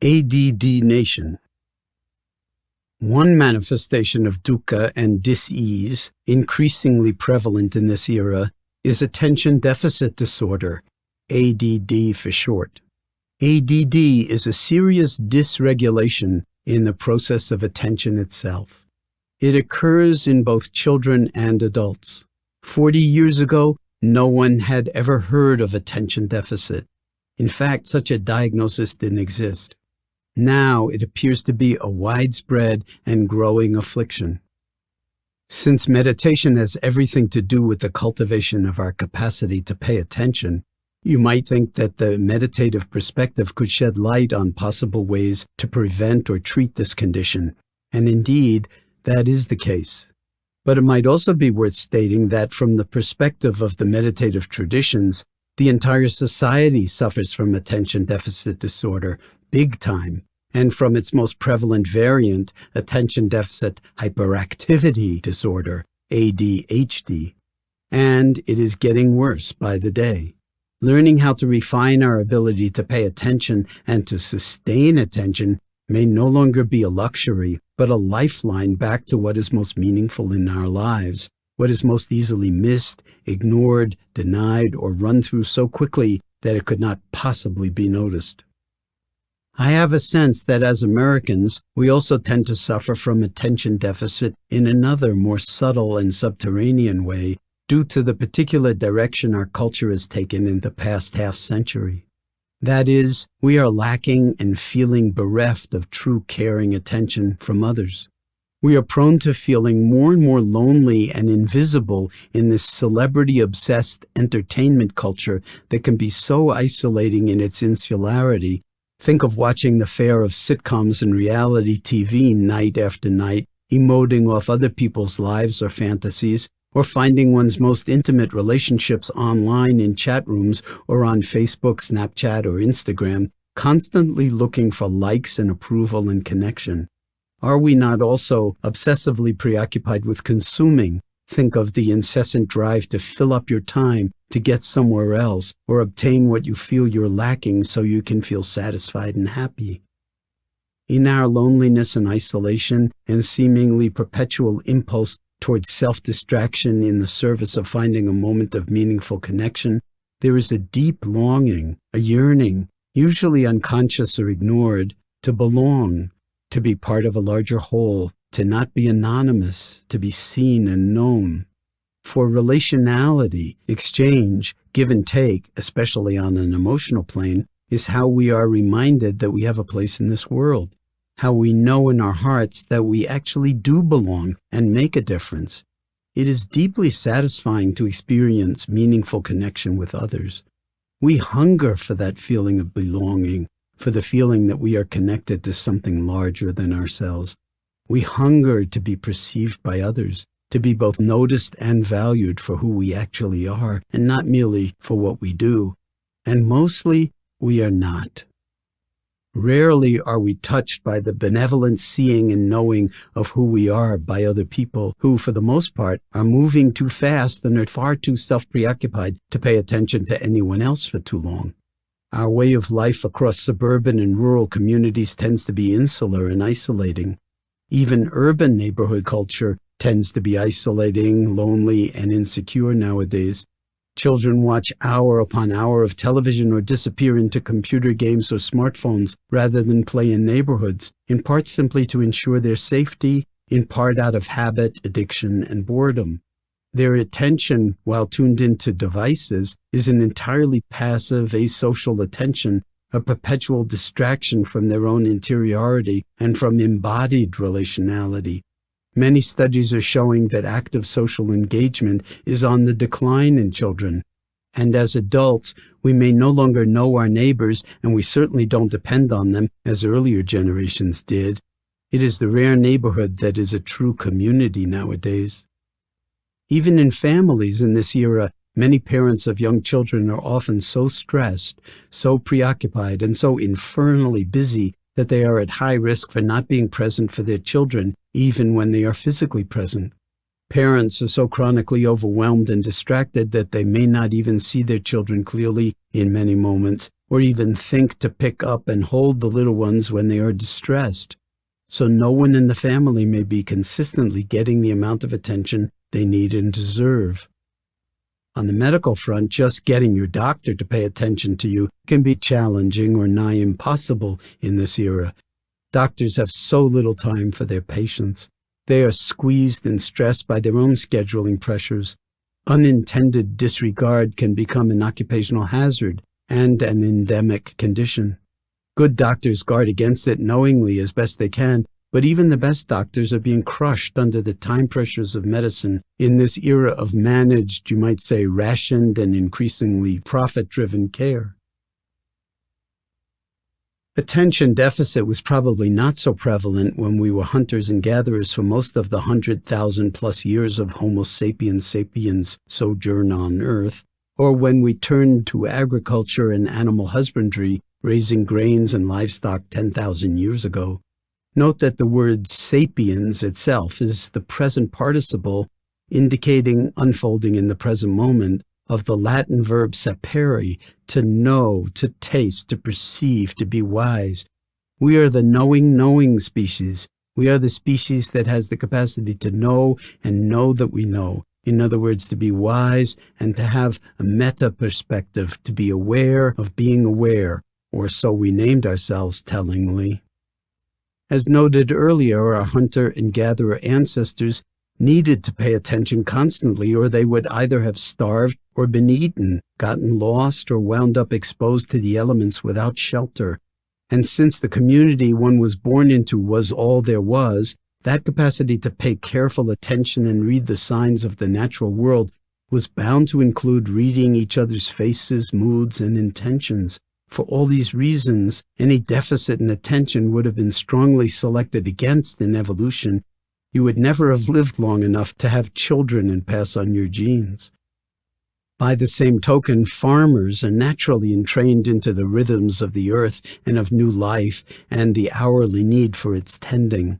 ADD Nation. One manifestation of dukkha and dis-ease, increasingly prevalent in this era, is attention deficit disorder, ADD for short. ADD is a serious dysregulation in the process of attention itself. It occurs in both children and adults. 40 years ago, no one had ever heard of attention deficit. In fact, such a diagnosis didn't exist. Now it appears to be a widespread and growing affliction. Since meditation has everything to do with the cultivation of our capacity to pay attention, you might think that the meditative perspective could shed light on possible ways to prevent or treat this condition, and indeed, that is the case. But it might also be worth stating that from the perspective of the meditative traditions, the entire society suffers from attention deficit disorder, big time, and from its most prevalent variant, attention deficit hyperactivity disorder, ADHD. And it is getting worse by the day. Learning how to refine our ability to pay attention and to sustain attention may no longer be a luxury, but a lifeline back to what is most meaningful in our lives, what is most easily missed, ignored, denied, or run through so quickly that it could not possibly be noticed. I have a sense that as Americans, we also tend to suffer from attention deficit in another, more subtle and subterranean way, due to the particular direction our culture has taken in the past half-century. That is, we are lacking and feeling bereft of true caring attention from others. We are prone to feeling more and more lonely and invisible in this celebrity-obsessed entertainment culture that can be so isolating in its insularity. Think of watching the fare of sitcoms and reality TV night after night, emoting off other people's lives or fantasies, or finding one's most intimate relationships online in chat rooms or on Facebook, Snapchat, or Instagram, constantly looking for likes and approval and connection. Are we not also obsessively preoccupied with consuming? Think of the incessant drive to fill up your time, to get somewhere else, or obtain what you feel you're lacking so you can feel satisfied and happy. In our loneliness and isolation and seemingly perpetual impulse towards self-distraction in the service of finding a moment of meaningful connection, there is a deep longing, a yearning, usually unconscious or ignored, to belong, to be part of a larger whole, to not be anonymous, to be seen and known. For relationality, exchange, give and take, especially on an emotional plane, is how we are reminded that we have a place in this world, how we know in our hearts that we actually do belong and make a difference. It is deeply satisfying to experience meaningful connection with others. We hunger for that feeling of belonging, for the feeling that we are connected to something larger than ourselves. We hunger to be perceived by others, to be both noticed and valued for who we actually are, and not merely for what we do. And mostly, we are not. Rarely are we touched by the benevolent seeing and knowing of who we are by other people who, for the most part, are moving too fast and are far too self-preoccupied to pay attention to anyone else for too long. Our way of life across suburban and rural communities tends to be insular and isolating. Even urban neighborhood culture tends to be isolating, lonely, and insecure nowadays. Children watch hour upon hour of television or disappear into computer games or smartphones rather than play in neighborhoods, in part simply to ensure their safety, in part out of habit, addiction, and boredom. Their attention, while tuned into devices, is an entirely passive, asocial attention, a perpetual distraction from their own interiority and from embodied relationality. Many studies are showing that active social engagement is on the decline in children. And as adults, we may no longer know our neighbors, and we certainly don't depend on them as earlier generations did. It is the rare neighborhood that is a true community nowadays. Even in families in this era, many parents of young children are often so stressed, so preoccupied, and so infernally busy that they are at high risk for not being present for their children, even when they are physically present. Parents are so chronically overwhelmed and distracted that they may not even see their children clearly in many moments, or even think to pick up and hold the little ones when they are distressed. So no one in the family may be consistently getting the amount of attention they need and deserve. On the medical front, just getting your doctor to pay attention to you can be challenging or nigh impossible in this era. Doctors have so little time for their patients. They are squeezed and stressed by their own scheduling pressures. Unintended disregard can become an occupational hazard and an endemic condition. Good doctors guard against it knowingly as best they can, but even the best doctors are being crushed under the time pressures of medicine in this era of managed, you might say, rationed and increasingly profit-driven care. Attention deficit was probably not so prevalent when we were hunters and gatherers for most of the 100,000+ years of Homo sapiens sapiens sojourn on Earth, or when we turned to agriculture and animal husbandry, raising grains and livestock 10,000 years ago. Note that the word sapiens itself is the present participle, indicating unfolding in the present moment, of the Latin verb sapere, to know, to taste, to perceive, to be wise. We are the knowing species. We are the species that has the capacity to know and know that we know. In other words, to be wise and to have a meta perspective, to be aware of being aware, or so we named ourselves tellingly. As noted earlier, our hunter and gatherer ancestors needed to pay attention constantly, or they would either have starved or been eaten, gotten lost, or wound up exposed to the elements without shelter. And since the community one was born into was all there was, that capacity to pay careful attention and read the signs of the natural world was bound to include reading each other's faces, moods, and intentions. For all these reasons, any deficit in attention would have been strongly selected against in evolution. You would never have lived long enough to have children and pass on your genes. By the same token, farmers are naturally entrained into the rhythms of the earth and of new life and the hourly need for its tending.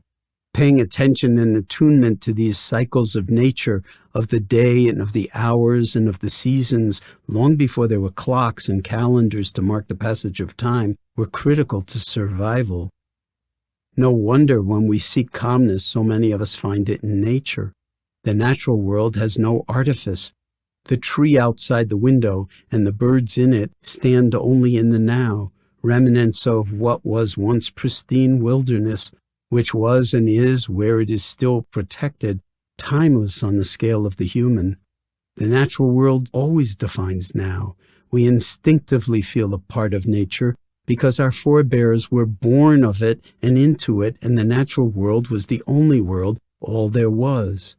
Paying attention and attunement to these cycles of nature, of the day and of the hours and of the seasons, long before there were clocks and calendars to mark the passage of time, were critical to survival. No wonder when we seek calmness, so many of us find it in nature. The natural world has no artifice. The tree outside the window and the birds in it stand only in the now, remnants of what was once pristine wilderness, which was and is where it is still protected, timeless on the scale of the human. The natural world always defines now. We instinctively feel a part of nature because our forebears were born of it and into it, and the natural world was the only world, all there was.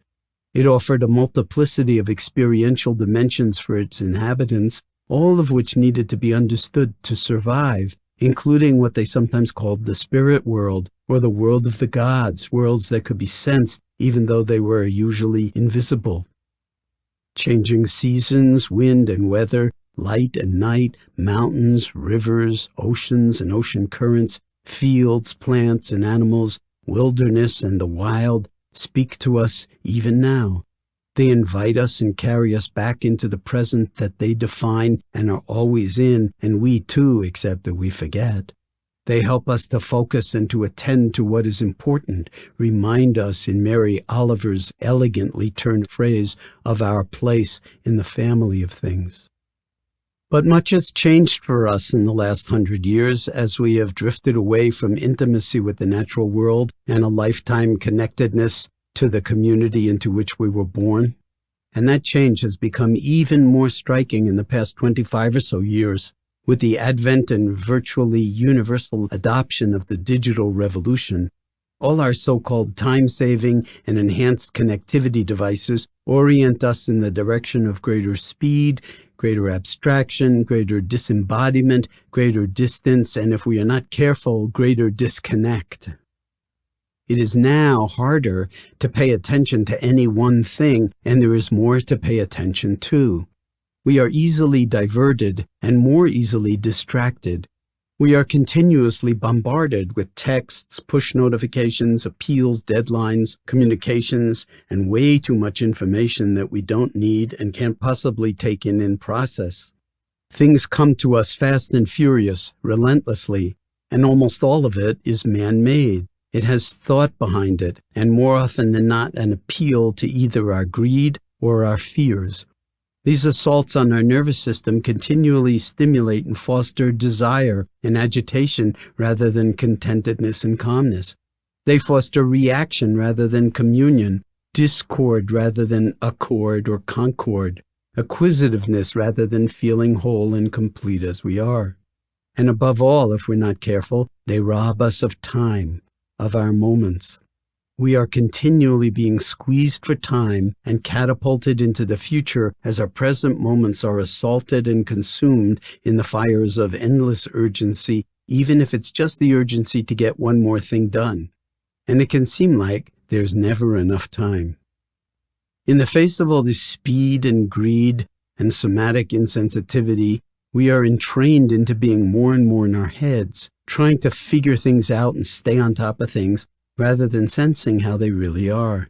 It offered a multiplicity of experiential dimensions for its inhabitants, all of which needed to be understood to survive, including what they sometimes called the spirit world, or the world of the gods, worlds that could be sensed even though they were usually invisible. Changing seasons, wind and weather, light and night, mountains, rivers, oceans and ocean currents, fields, plants and animals, wilderness and the wild, speak to us even now. They invite us and carry us back into the present that they define and are always in, and we too, except that we forget. They help us to focus and to attend to what is important, remind us, in Mary Oliver's elegantly turned phrase, of our place in the family of things. But much has changed for us in the last 100 years as we have drifted away from intimacy with the natural world and a lifetime connectedness to the community into which we were born. And that change has become even more striking in the past 25 or so years, with the advent and virtually universal adoption of the digital revolution. All our so-called time-saving and enhanced connectivity devices orient us in the direction of greater speed, greater abstraction, greater disembodiment, greater distance, and if we are not careful, greater disconnect. It is now harder to pay attention to any one thing, and there is more to pay attention to. We are easily diverted and more easily distracted. We are continuously bombarded with texts, push notifications, appeals, deadlines, communications, and way too much information that we don't need and can't possibly take in and process. Things come to us fast and furious, relentlessly, and almost all of it is man-made. It has thought behind it, and more often than not an appeal to either our greed or our fears. These assaults on our nervous system continually stimulate and foster desire and agitation rather than contentedness and calmness. They foster reaction rather than communion, discord rather than accord or concord, acquisitiveness rather than feeling whole and complete as we are. And above all, if we're not careful, they rob us of time, of our moments. We are continually being squeezed for time and catapulted into the future as our present moments are assaulted and consumed in the fires of endless urgency, even if it's just the urgency to get one more thing done. And it can seem like there's never enough time. In the face of all this speed and greed and somatic insensitivity, we are entrained into being more and more in our heads, trying to figure things out and stay on top of things, rather than sensing how they really are.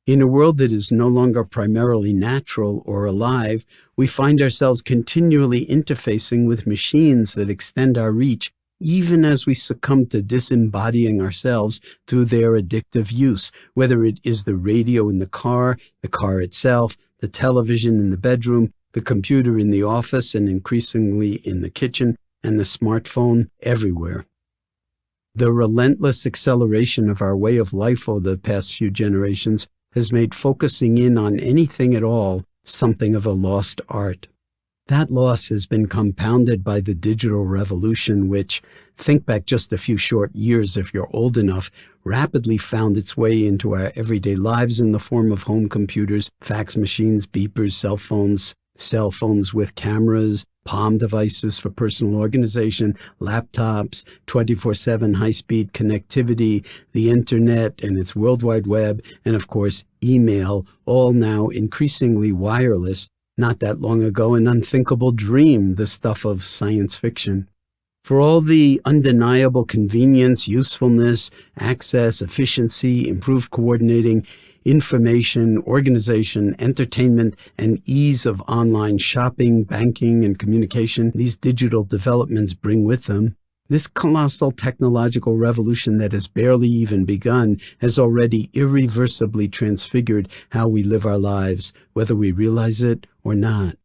In a world that is no longer primarily natural or alive, we find ourselves continually interfacing with machines that extend our reach, even as we succumb to disembodying ourselves through their addictive use, whether it is the radio in the car itself, the television in the bedroom, the computer in the office, and increasingly in the kitchen, and the smartphone everywhere. The relentless acceleration of our way of life over the past few generations has made focusing in on anything at all something of a lost art. That loss has been compounded by the digital revolution, which, think back just a few short years if you're old enough, rapidly found its way into our everyday lives in the form of home computers, fax machines, beepers, cell phones with cameras, palm devices for personal organization, laptops, 24/7 high-speed connectivity, the internet and its World Wide Web, and of course, email, all now increasingly wireless, not that long ago an unthinkable dream, the stuff of science fiction. For all the undeniable convenience, usefulness, access, efficiency, improved coordinating, information, organization, entertainment, and ease of online shopping, banking, and communication these digital developments bring with them, this colossal technological revolution that has barely even begun has already irreversibly transfigured how we live our lives, whether we realize it or not.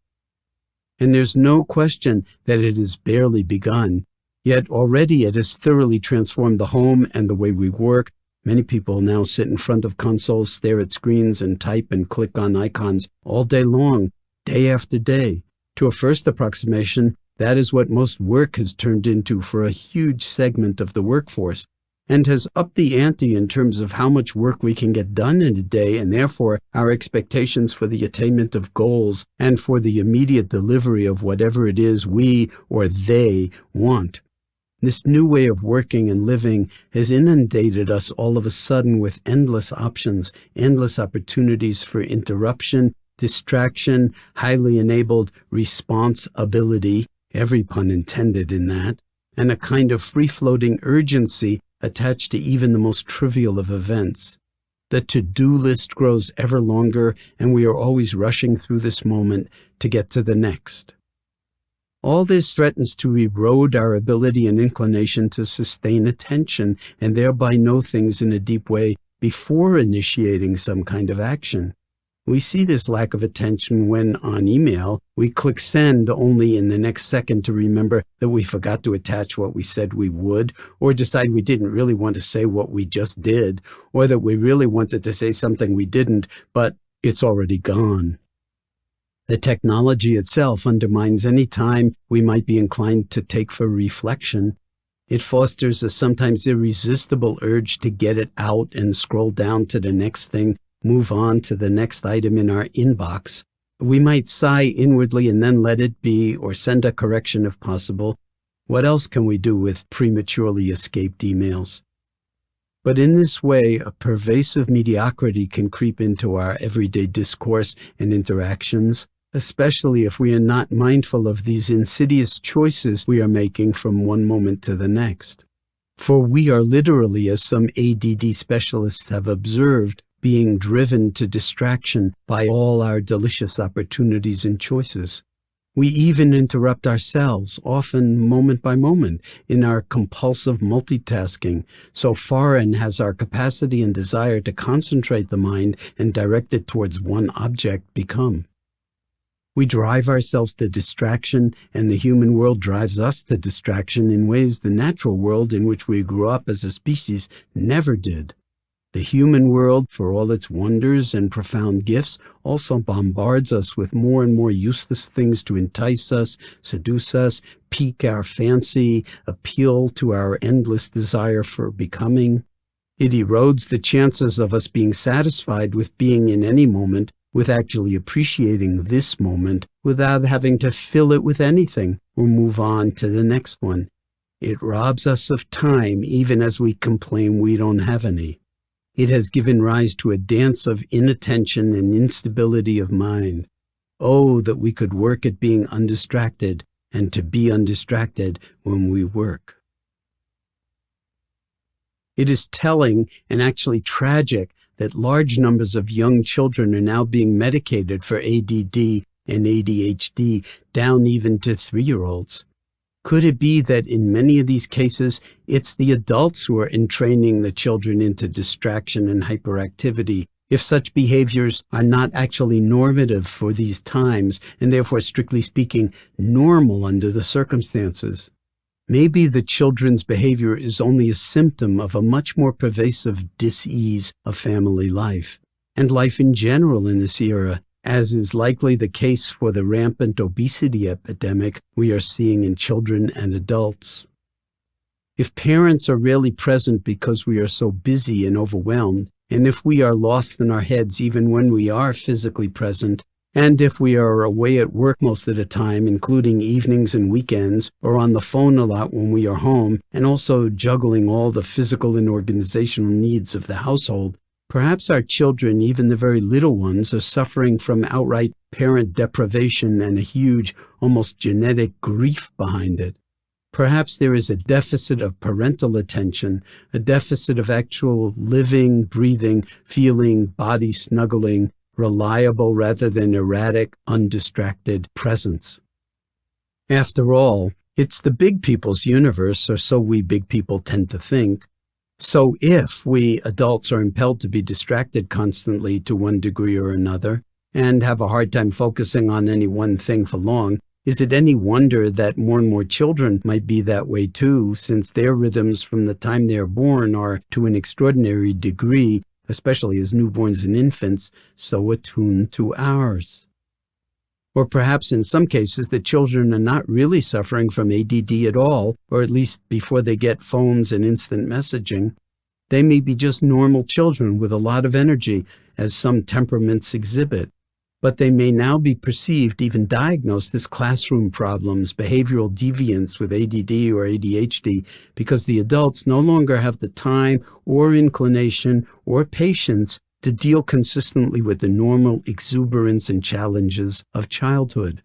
And there's no question that it has barely begun, yet already it has thoroughly transformed the home and the way we work. Many people now sit in front of consoles, stare at screens, and type and click on icons all day long, day after day. To a first approximation, that is what most work has turned into for a huge segment of the workforce, and has upped the ante in terms of how much work we can get done in a day, and therefore our expectations for the attainment of goals and for the immediate delivery of whatever it is we or they want. This new way of working and living has inundated us all of a sudden with endless options, endless opportunities for interruption, distraction, highly enabled responsibility, every pun intended in that, and a kind of free-floating urgency attached to even the most trivial of events. The to-do list grows ever longer, and we are always rushing through this moment to get to the next. All this threatens to erode our ability and inclination to sustain attention and thereby know things in a deep way before initiating some kind of action. We see this lack of attention when, on email, we click send only in the next second to remember that we forgot to attach what we said we would, or decide we didn't really want to say what we just did, or that we really wanted to say something we didn't, but it's already gone. The technology itself undermines any time we might be inclined to take for reflection. It fosters a sometimes irresistible urge to get it out and scroll down to the next thing, move on to the next item in our inbox. We might sigh inwardly and then let it be, or send a correction if possible. What else can we do with prematurely escaped emails? But in this way, a pervasive mediocrity can creep into our everyday discourse and interactions. especially if we are not mindful of these insidious choices we are making from one moment to the next. For we are literally, as some ADD specialists have observed, being driven to distraction by all our delicious opportunities and choices. We even interrupt ourselves, often moment by moment, in our compulsive multitasking. So foreign has our capacity and desire to concentrate the mind and direct it towards one object become. We drive ourselves to distraction, and the human world drives us to distraction in ways the natural world in which we grew up as a species never did. The human world, for all its wonders and profound gifts, also bombards us with more and more useless things to entice us, seduce us, pique our fancy, appeal to our endless desire for becoming. It erodes the chances of us being satisfied with being in any moment, with actually appreciating this moment, without having to fill it with anything or move on to the next one. It robs us of time even as we complain we don't have any. It has given rise to a dance of inattention and instability of mind. Oh, that we could work at being undistracted, and to be undistracted when we work. It is telling and actually tragic that large numbers of young children are now being medicated for ADD and ADHD, down even to 3-year-olds. Could it be that in many of these cases, it's the adults who are entraining the children into distraction and hyperactivity, if such behaviors are not actually normative for these times, and therefore, strictly speaking, normal under the circumstances? Maybe the children's behavior is only a symptom of a much more pervasive dis-ease of family life, and life in general in this era, as is likely the case for the rampant obesity epidemic we are seeing in children and adults. If parents are rarely present because we are so busy and overwhelmed, and if we are lost in our heads even when we are physically present, and if we are away at work most of the time, including evenings and weekends, or on the phone a lot when we are home, and also juggling all the physical and organizational needs of the household, perhaps our children, even the very little ones, are suffering from outright parent deprivation and a huge, almost genetic grief behind it. Perhaps there is a deficit of parental attention, a deficit of actual living, breathing, feeling, body snuggling, reliable rather than erratic, undistracted presence. After all, it's the big people's universe, or so we big people tend to think. So if we adults are impelled to be distracted constantly to one degree or another, and have a hard time focusing on any one thing for long, is it any wonder that more and more children might be that way too, since their rhythms from the time they are born are to an extraordinary degree, especially as newborns and infants, so attuned to ours? Or perhaps in some cases the children are not really suffering from ADD at all, or at least before they get phones and instant messaging. They may be just normal children with a lot of energy, as some temperaments exhibit. But they may now be perceived, even diagnosed, as classroom problems, behavioral deviance with ADD or ADHD, because the adults no longer have the time or inclination or patience to deal consistently with the normal exuberance and challenges of childhood.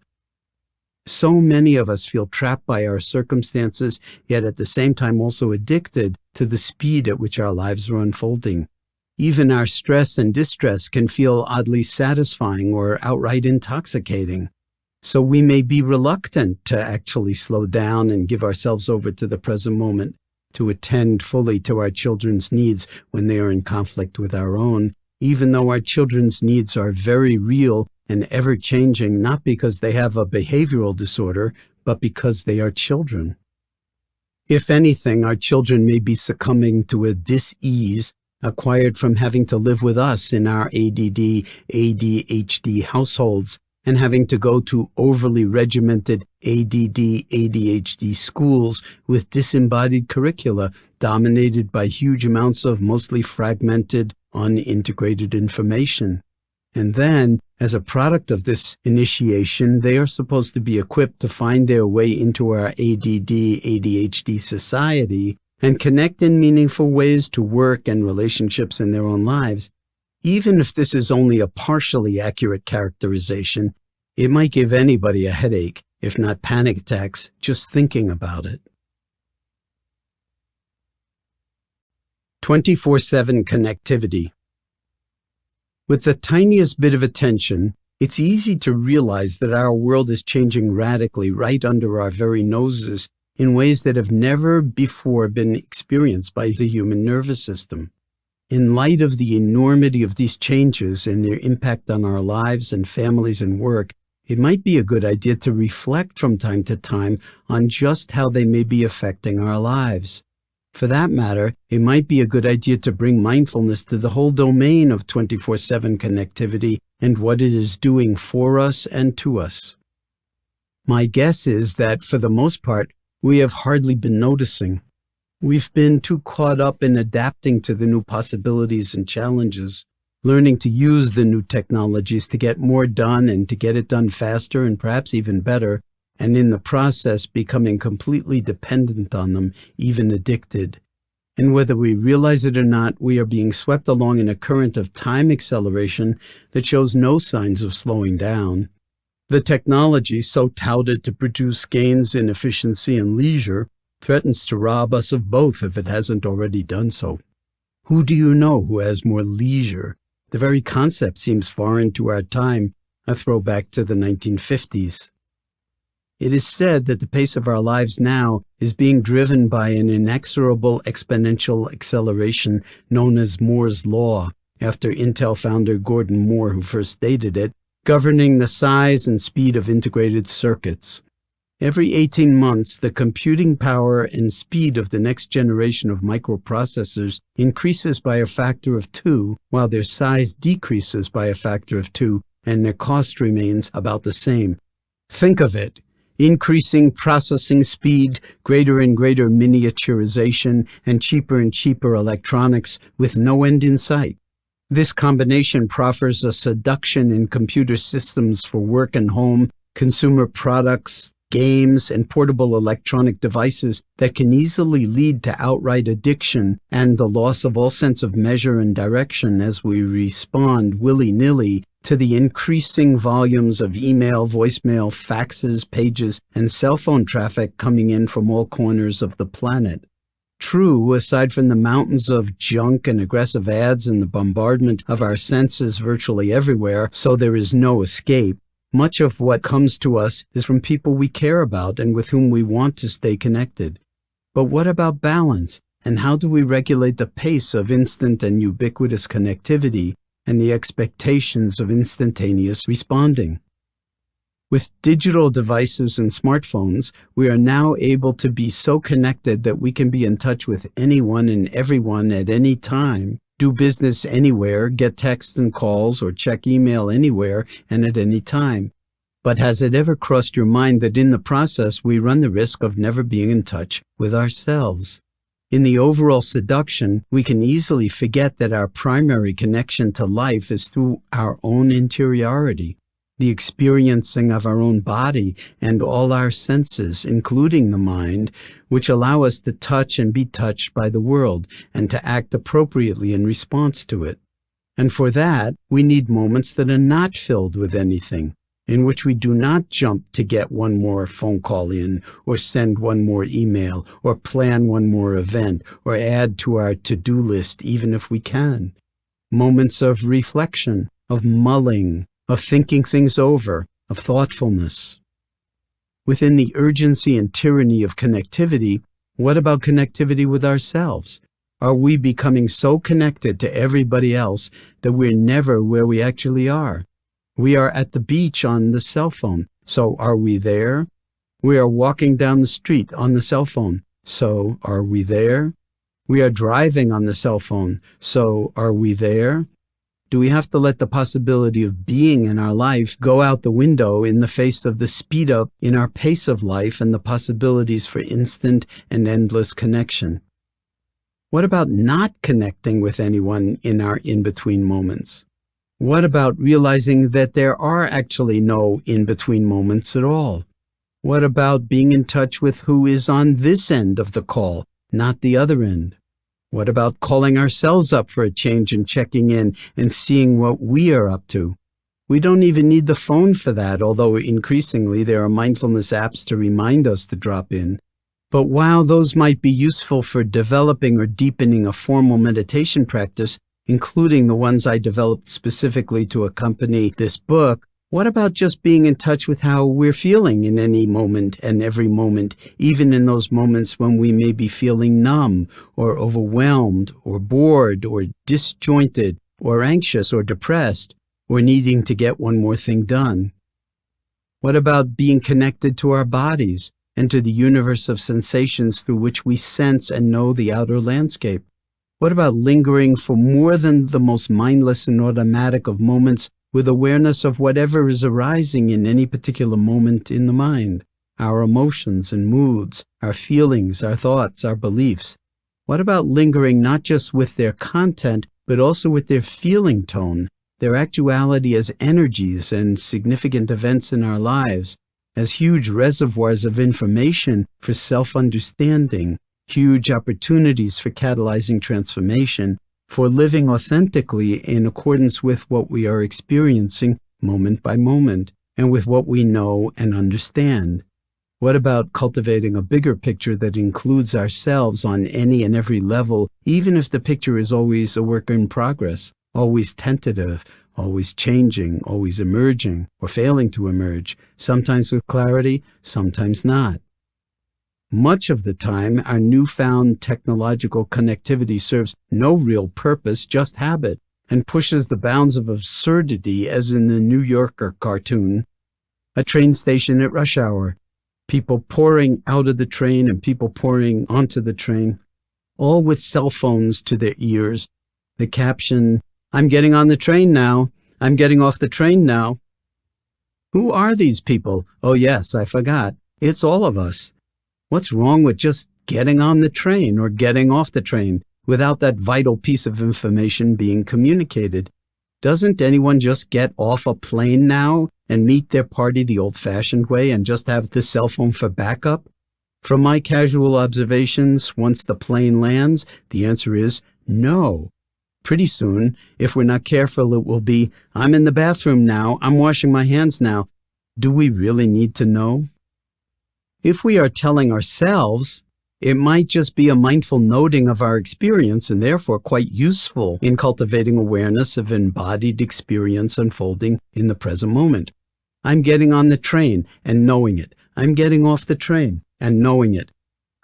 So many of us feel trapped by our circumstances, yet at the same time also addicted to the speed at which our lives are unfolding. Even our stress and distress can feel oddly satisfying or outright intoxicating. So we may be reluctant to actually slow down and give ourselves over to the present moment, to attend fully to our children's needs when they are in conflict with our own, even though our children's needs are very real and ever-changing, not because they have a behavioral disorder, but because they are children. If anything, our children may be succumbing to a dis-ease acquired from having to live with us in our ADD, ADHD households, and having to go to overly regimented ADD, ADHD schools with disembodied curricula dominated by huge amounts of mostly fragmented, unintegrated information. And then, as a product of this initiation, they are supposed to be equipped to find their way into our ADD, ADHD society and connect in meaningful ways to work and relationships in their own lives. Even if this is only a partially accurate characterization, It might give anybody a headache, if not panic attacks, just thinking about it. 24/7 connectivity. With the tiniest bit of attention, it's easy to realize that our world is changing radically right under our very noses in ways that have never before been experienced by the human nervous system. In light of the enormity of these changes and their impact on our lives and families and work, it might be a good idea to reflect from time to time on just how they may be affecting our lives. For that matter, it might be a good idea to bring mindfulness to the whole domain of 24/7 connectivity and what it is doing for us and to us. My guess is that, for the most part, we have hardly been noticing. We've been too caught up in adapting to the new possibilities and challenges, learning to use the new technologies to get more done and to get it done faster and perhaps even better, and in the process becoming completely dependent on them, even addicted. And whether we realize it or not, we are being swept along in a current of time acceleration that shows no signs of slowing down. The technology, so touted to produce gains in efficiency and leisure, threatens to rob us of both if it hasn't already done so. Who do you know who has more leisure? The very concept seems foreign to our time, a throwback to the 1950s. It is said that the pace of our lives now is being driven by an inexorable exponential acceleration known as Moore's Law, after Intel founder Gordon Moore, who first stated it, governing the size and speed of integrated circuits. Every 18 months, the computing power and speed of the next generation of microprocessors increases by a factor of 2, while their size decreases by a factor of 2, and their cost remains about the same. Think of it. Increasing processing speed, greater and greater miniaturization, and cheaper electronics with no end in sight. This combination proffers a seduction in computer systems for work and home, consumer products, games, and portable electronic devices that can easily lead to outright addiction and the loss of all sense of measure and direction as we respond willy-nilly to the increasing volumes of email, voicemail, faxes, pages, and cell phone traffic coming in from all corners of the planet. True, aside from the mountains of junk and aggressive ads and the bombardment of our senses virtually everywhere, so there is no escape, much of what comes to us is from people we care about and with whom we want to stay connected. But what about balance, and how do we regulate the pace of instant and ubiquitous connectivity and the expectations of instantaneous responding? With digital devices and smartphones, we are now able to be so connected that we can be in touch with anyone and everyone at any time, do business anywhere, get texts and calls, or check email anywhere and at any time. But has it ever crossed your mind that in the process we run the risk of never being in touch with ourselves? In the overall seduction, we can easily forget that our primary connection to life is through our own interiority, the experiencing of our own body and all our senses, including the mind, which allow us to touch and be touched by the world and to act appropriately in response to it. And for that, we need moments that are not filled with anything, in which we do not jump to get one more phone call in, or send one more email, or plan one more event, or add to our to-do list even if we can. Moments of reflection, of mulling, of thinking things over, of thoughtfulness. Within the urgency and tyranny of connectivity, what about connectivity with ourselves? Are we becoming so connected to everybody else that we're never where we actually are? We are at the beach on the cell phone, so are we there? We are walking down the street on the cell phone, so are we there? We are driving on the cell phone, so are we there? Do we have to let the possibility of being in our life go out the window in the face of the speed up in our pace of life and the possibilities for instant and endless connection? What about not connecting with anyone in our in-between moments? What about realizing that there are actually no in-between moments at all? What about being in touch with who is on this end of the call, not the other end? What about calling ourselves up for a change and checking in and seeing what we are up to? We don't even need the phone for that, although increasingly there are mindfulness apps to remind us to drop in. But while those might be useful for developing or deepening a formal meditation practice, including the ones I developed specifically to accompany this book, what about just being in touch with how we're feeling in any moment and every moment, even in those moments when we may be feeling numb or overwhelmed or bored or disjointed or anxious or depressed or needing to get one more thing done? What about being connected to our bodies and to the universe of sensations through which we sense and know the outer landscape? What about lingering for more than the most mindless and automatic of moments with awareness of whatever is arising in any particular moment in the mind, our emotions and moods, our feelings, our thoughts, our beliefs? What about lingering not just with their content, but also with their feeling tone, their actuality as energies and significant events in our lives, as huge reservoirs of information for self-understanding, huge opportunities for catalyzing transformation, for living authentically in accordance with what we are experiencing moment by moment, and with what we know and understand? What about cultivating a bigger picture that includes ourselves on any and every level, even if the picture is always a work in progress, always tentative, always changing, always emerging, or failing to emerge, sometimes with clarity, sometimes not? Much of the time, our newfound technological connectivity serves no real purpose, just habit, and pushes the bounds of absurdity, as in the New Yorker cartoon. A train station at rush hour, people pouring out of the train and people pouring onto the train, all with cell phones to their ears. The caption, "I'm getting on the train now. I'm getting off the train now." Who are these people? Oh yes, I forgot. It's all of us. What's wrong with just getting on the train or getting off the train without that vital piece of information being communicated? Doesn't anyone just get off a plane now and meet their party the old-fashioned way and just have the cell phone for backup? From my casual observations, once the plane lands, the answer is no. Pretty soon, if we're not careful, it will be, "I'm in the bathroom now, I'm washing my hands now." Do we really need to know? If we are telling ourselves, it might just be a mindful noting of our experience and therefore quite useful in cultivating awareness of embodied experience unfolding in the present moment. I'm getting on the train and knowing it. I'm getting off the train and knowing it.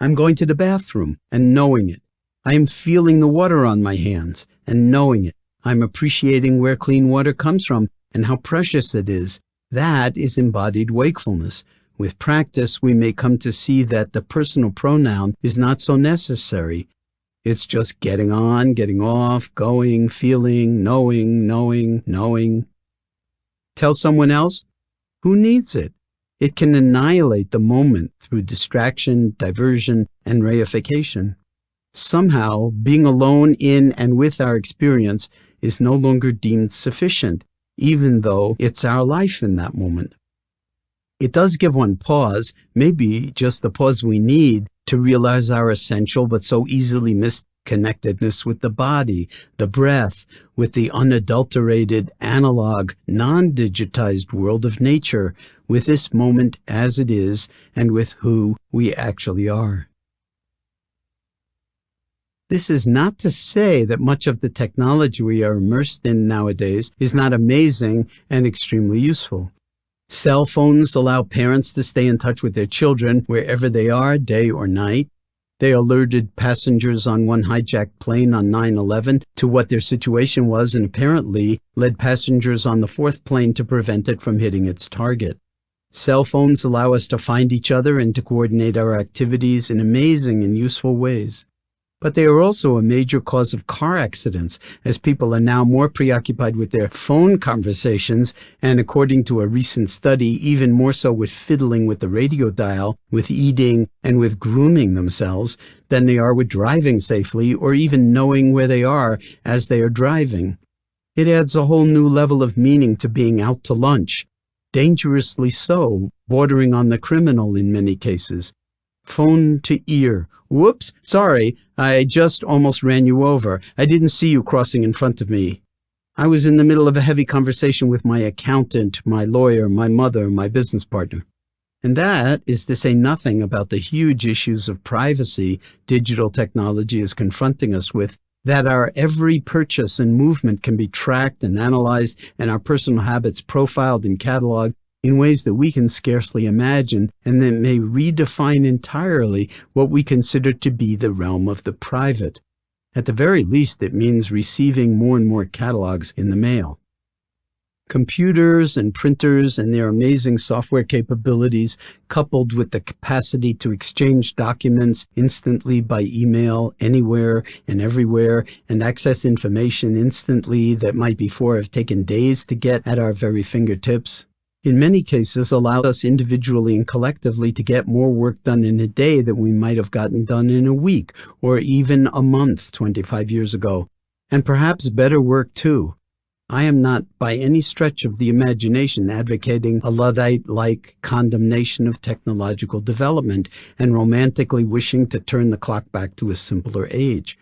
I'm going to the bathroom and knowing it. I am feeling the water on my hands and knowing it. I'm appreciating where clean water comes from and how precious it is. That is embodied wakefulness. With practice, we may come to see that the personal pronoun is not so necessary. It's just getting on, getting off, going, feeling, knowing. Tell someone else? Who needs it? It can annihilate the moment through distraction, diversion, and reification. Somehow, being alone in and with our experience is no longer deemed sufficient, even though it's our life in that moment. It does give one pause, maybe just the pause we need to realize our essential but so easily missed connectedness with the body, the breath, with the unadulterated, analog, non-digitized world of nature, with this moment as it is, and with who we actually are. This is not to say that much of the technology we are immersed in nowadays is not amazing and extremely useful. Cell phones allow parents to stay in touch with their children wherever they are, day or night. They alerted passengers on one hijacked plane on 9/11 to what their situation was and apparently led passengers on the fourth plane to prevent it from hitting its target. Cell phones allow us to find each other and to coordinate our activities in amazing and useful ways. But they are also a major cause of car accidents, as people are now more preoccupied with their phone conversations, and according to a recent study, even more so with fiddling with the radio dial, with eating, and with grooming themselves, than they are with driving safely or even knowing where they are as they are driving. It adds a whole new level of meaning to being out to lunch, dangerously so, bordering on the criminal in many cases. Phone to ear. Whoops, sorry, I just almost ran you over. I didn't see you crossing in front of me. I was in the middle of a heavy conversation with my accountant, my lawyer, my mother, my business partner. And that is to say nothing about the huge issues of privacy digital technology is confronting us with, that our every purchase and movement can be tracked and analyzed, and our personal habits profiled and cataloged in ways that we can scarcely imagine, and that may redefine entirely what we consider to be the realm of the private. At the very least, it means receiving more and more catalogs in the mail. Computers and printers and their amazing software capabilities, coupled with the capacity to exchange documents instantly by email anywhere and everywhere, and access information instantly that might before have taken days to get at our very fingertips, in many cases allow us individually and collectively to get more work done in a day than we might have gotten done in a week or even a month 25 years ago, and perhaps better work too. I am not by any stretch of the imagination advocating a Luddite-like condemnation of technological development and romantically wishing to turn the clock back to a simpler age.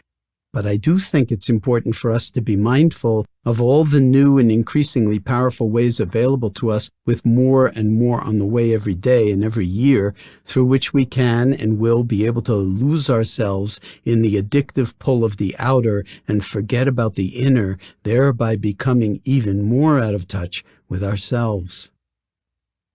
But I do think it's important for us to be mindful of all the new and increasingly powerful ways available to us, with more and more on the way every day and every year, through which we can and will be able to lose ourselves in the addictive pull of the outer and forget about the inner, thereby becoming even more out of touch with ourselves.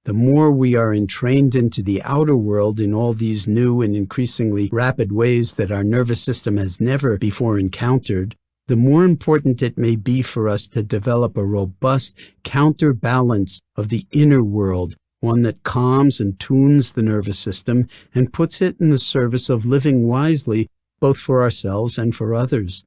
The more we are entrained into the outer world in all these new and increasingly rapid ways that our nervous system has never before encountered, the more important it may be for us to develop a robust counterbalance of the inner world, one that calms and tunes the nervous system and puts it in the service of living wisely, both for ourselves and for others.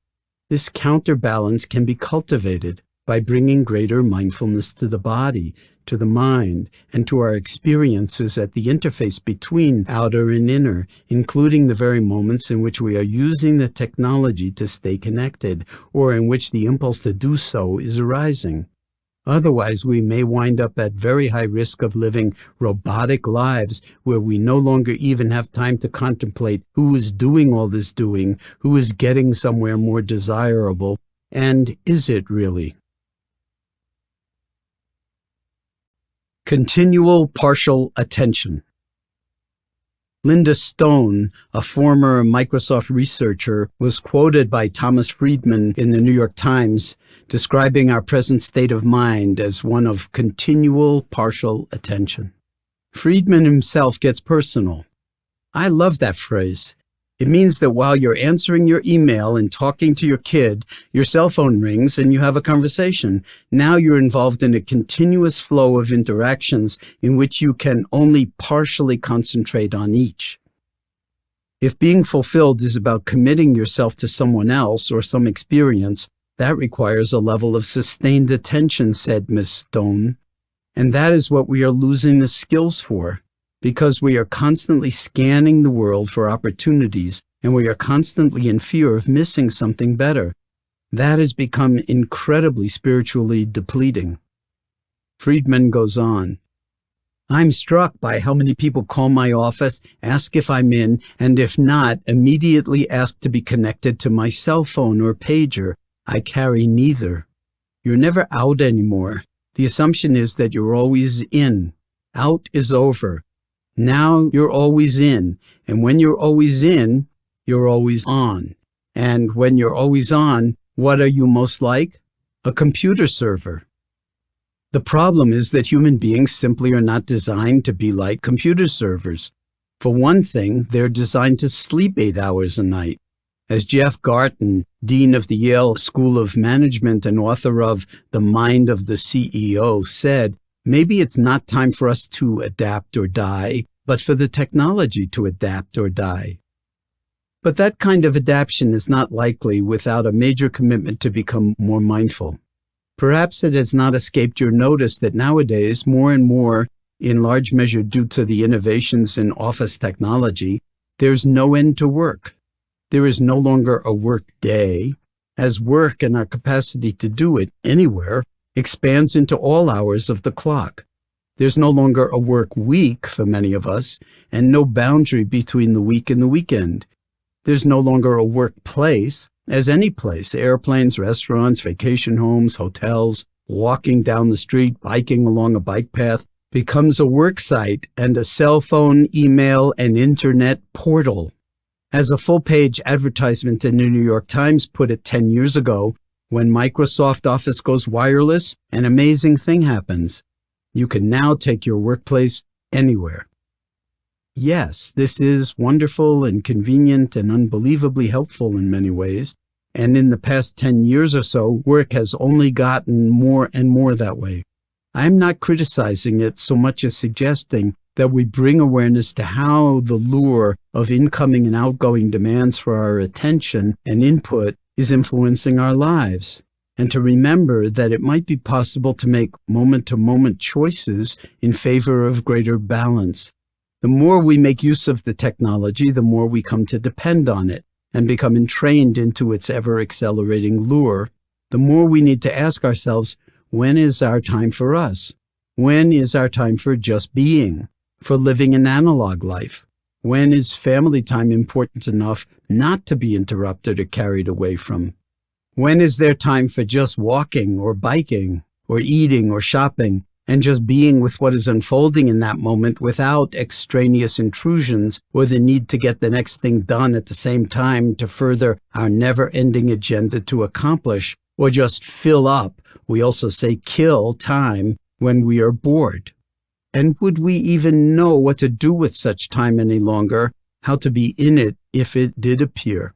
This counterbalance can be cultivated by bringing greater mindfulness to the body, to the mind, and to our experiences at the interface between outer and inner, including the very moments in which we are using the technology to stay connected, or in which the impulse to do so is arising. Otherwise, we may wind up at very high risk of living robotic lives where we no longer even have time to contemplate who is doing all this doing, who is getting somewhere more desirable, and is it really? Continual partial attention. Linda Stone, a former Microsoft researcher, was quoted by Thomas Friedman in the New York Times, describing our present state of mind as one of continual partial attention. Friedman himself gets personal. I love that phrase. It means that while you're answering your email and talking to your kid, your cell phone rings and you have a conversation. Now you're involved in a continuous flow of interactions in which you can only partially concentrate on each. If being fulfilled is about committing yourself to someone else or some experience, that requires a level of sustained attention, said Miss Stone. And that is what we are losing the skills for, because we are constantly scanning the world for opportunities, and we are constantly in fear of missing something better. That has become incredibly spiritually depleting. Friedman goes on, I'm struck by how many people call my office, ask if I'm in, and if not, immediately ask to be connected to my cell phone or pager. I carry neither. You're never out anymore. The assumption is that you're always in. Out is over. Now you're always in, and when you're always in, you're always on. And when you're always on, what are you most like? A computer server. The problem is that human beings simply are not designed to be like computer servers. For one thing, they're designed to sleep 8 hours a night. As Jeff Garton, dean of the Yale School of Management and author of The Mind of the CEO, said, maybe it's not time for us to adapt or die, but for the technology to adapt or die. But that kind of adaptation is not likely without a major commitment to become more mindful. Perhaps it has not escaped your notice that nowadays, more and more, in large measure due to the innovations in office technology, there's no end to work. There is no longer a work day, as work and our capacity to do it anywhere expands into all hours of the clock. There's no longer a work week for many of us, and no boundary between the week and the weekend. There's no longer a workplace, as any place, airplanes, restaurants, vacation homes, hotels, walking down the street, biking along a bike path, becomes a work site and a cell phone, email, and internet portal. As a full-page advertisement in the New York Times put it 10 years ago, when Microsoft Office goes wireless, an amazing thing happens. You can now take your workplace anywhere. Yes, this is wonderful and convenient and unbelievably helpful in many ways, and in the past 10 years or so, work has only gotten more and more that way. I am not criticizing it so much as suggesting that we bring awareness to how the lure of incoming and outgoing demands for our attention and input is influencing our lives, and to remember that it might be possible to make moment-to-moment choices in favor of greater balance. The more we make use of the technology, the more we come to depend on it and become entrained into its ever-accelerating lure. The more we need to ask ourselves, when is our time for us? When is our time for just being, for living an analog life? When is family time important enough not to be interrupted or carried away from? When is there time for just walking or biking or eating or shopping and just being with what is unfolding in that moment without extraneous intrusions or the need to get the next thing done at the same time to further our never-ending agenda to accomplish or just fill up, we also say kill, time when we are bored? And would we even know what to do with such time any longer, how to be in it if it did appear?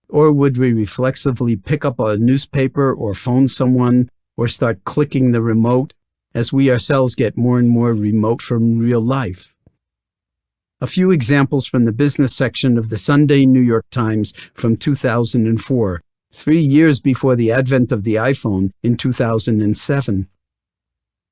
Or would we reflexively pick up a newspaper or phone someone or start clicking the remote as we ourselves get more and more remote from real life? A few examples from the business section of the Sunday New York Times from 2004, 3 years before the advent of the iPhone in 2007.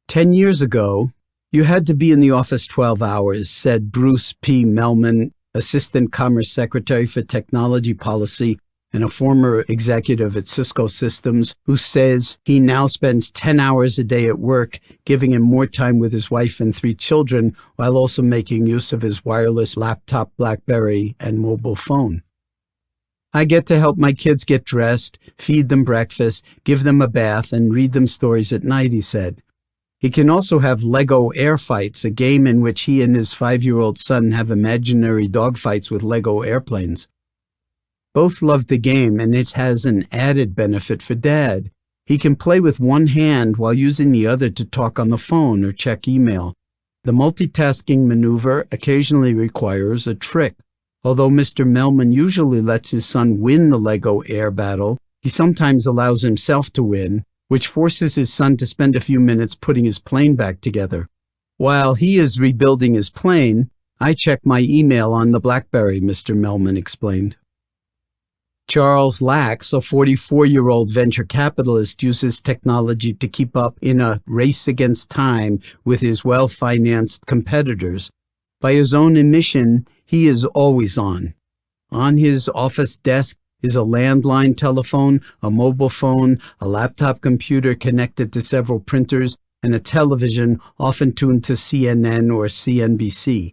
10 years ago, you had to be in the office 12 hours, said Bruce P. Melman, Assistant Commerce Secretary for Technology Policy and a former executive at Cisco Systems, who says he now spends 10 hours a day at work, giving him more time with his wife and 3 children, while also making use of his wireless laptop, BlackBerry, and mobile phone. I get to help my kids get dressed, feed them breakfast, give them a bath, and read them stories at night, he said. He can also have Lego air fights, a game in which he and his 5-year-old son have imaginary dogfights with Lego airplanes. Both love the game, and it has an added benefit for Dad. He can play with one hand while using the other to talk on the phone or check email. The multitasking maneuver occasionally requires a trick. Although Mr. Melman usually lets his son win the Lego air battle, he sometimes allows himself to win, which forces his son to spend a few minutes putting his plane back together. While he is rebuilding his plane, I check my email on the BlackBerry, Mr. Melman explained. Charles Lax, a 44-year-old venture capitalist, uses technology to keep up in a race against time with his well-financed competitors. By his own admission, he is always on. On his office desk is a landline telephone, a mobile phone, a laptop computer connected to several printers, and a television often tuned to CNN or CNBC.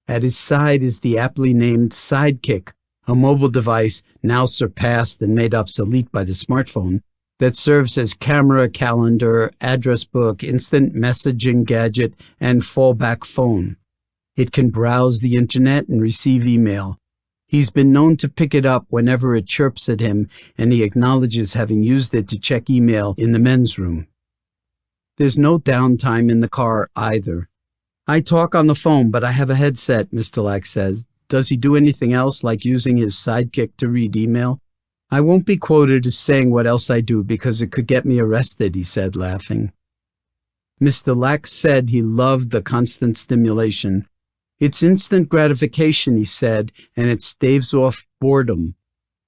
At his side is the aptly named Sidekick, a mobile device now surpassed and made obsolete by the smartphone that serves as camera, calendar, address book, instant messaging gadget, and fallback phone. It can browse the internet and receive email. He's been known to pick it up whenever it chirps at him, and he acknowledges having used it to check email in the men's room. There's no downtime in the car either. I talk on the phone, but I have a headset, Mr. Lack says. Does he do anything else, like using his Sidekick to read email? I won't be quoted as saying what else I do because it could get me arrested, he said, laughing. Mr. Lack said he loved the constant stimulation. It's instant gratification, he said, and it staves off boredom.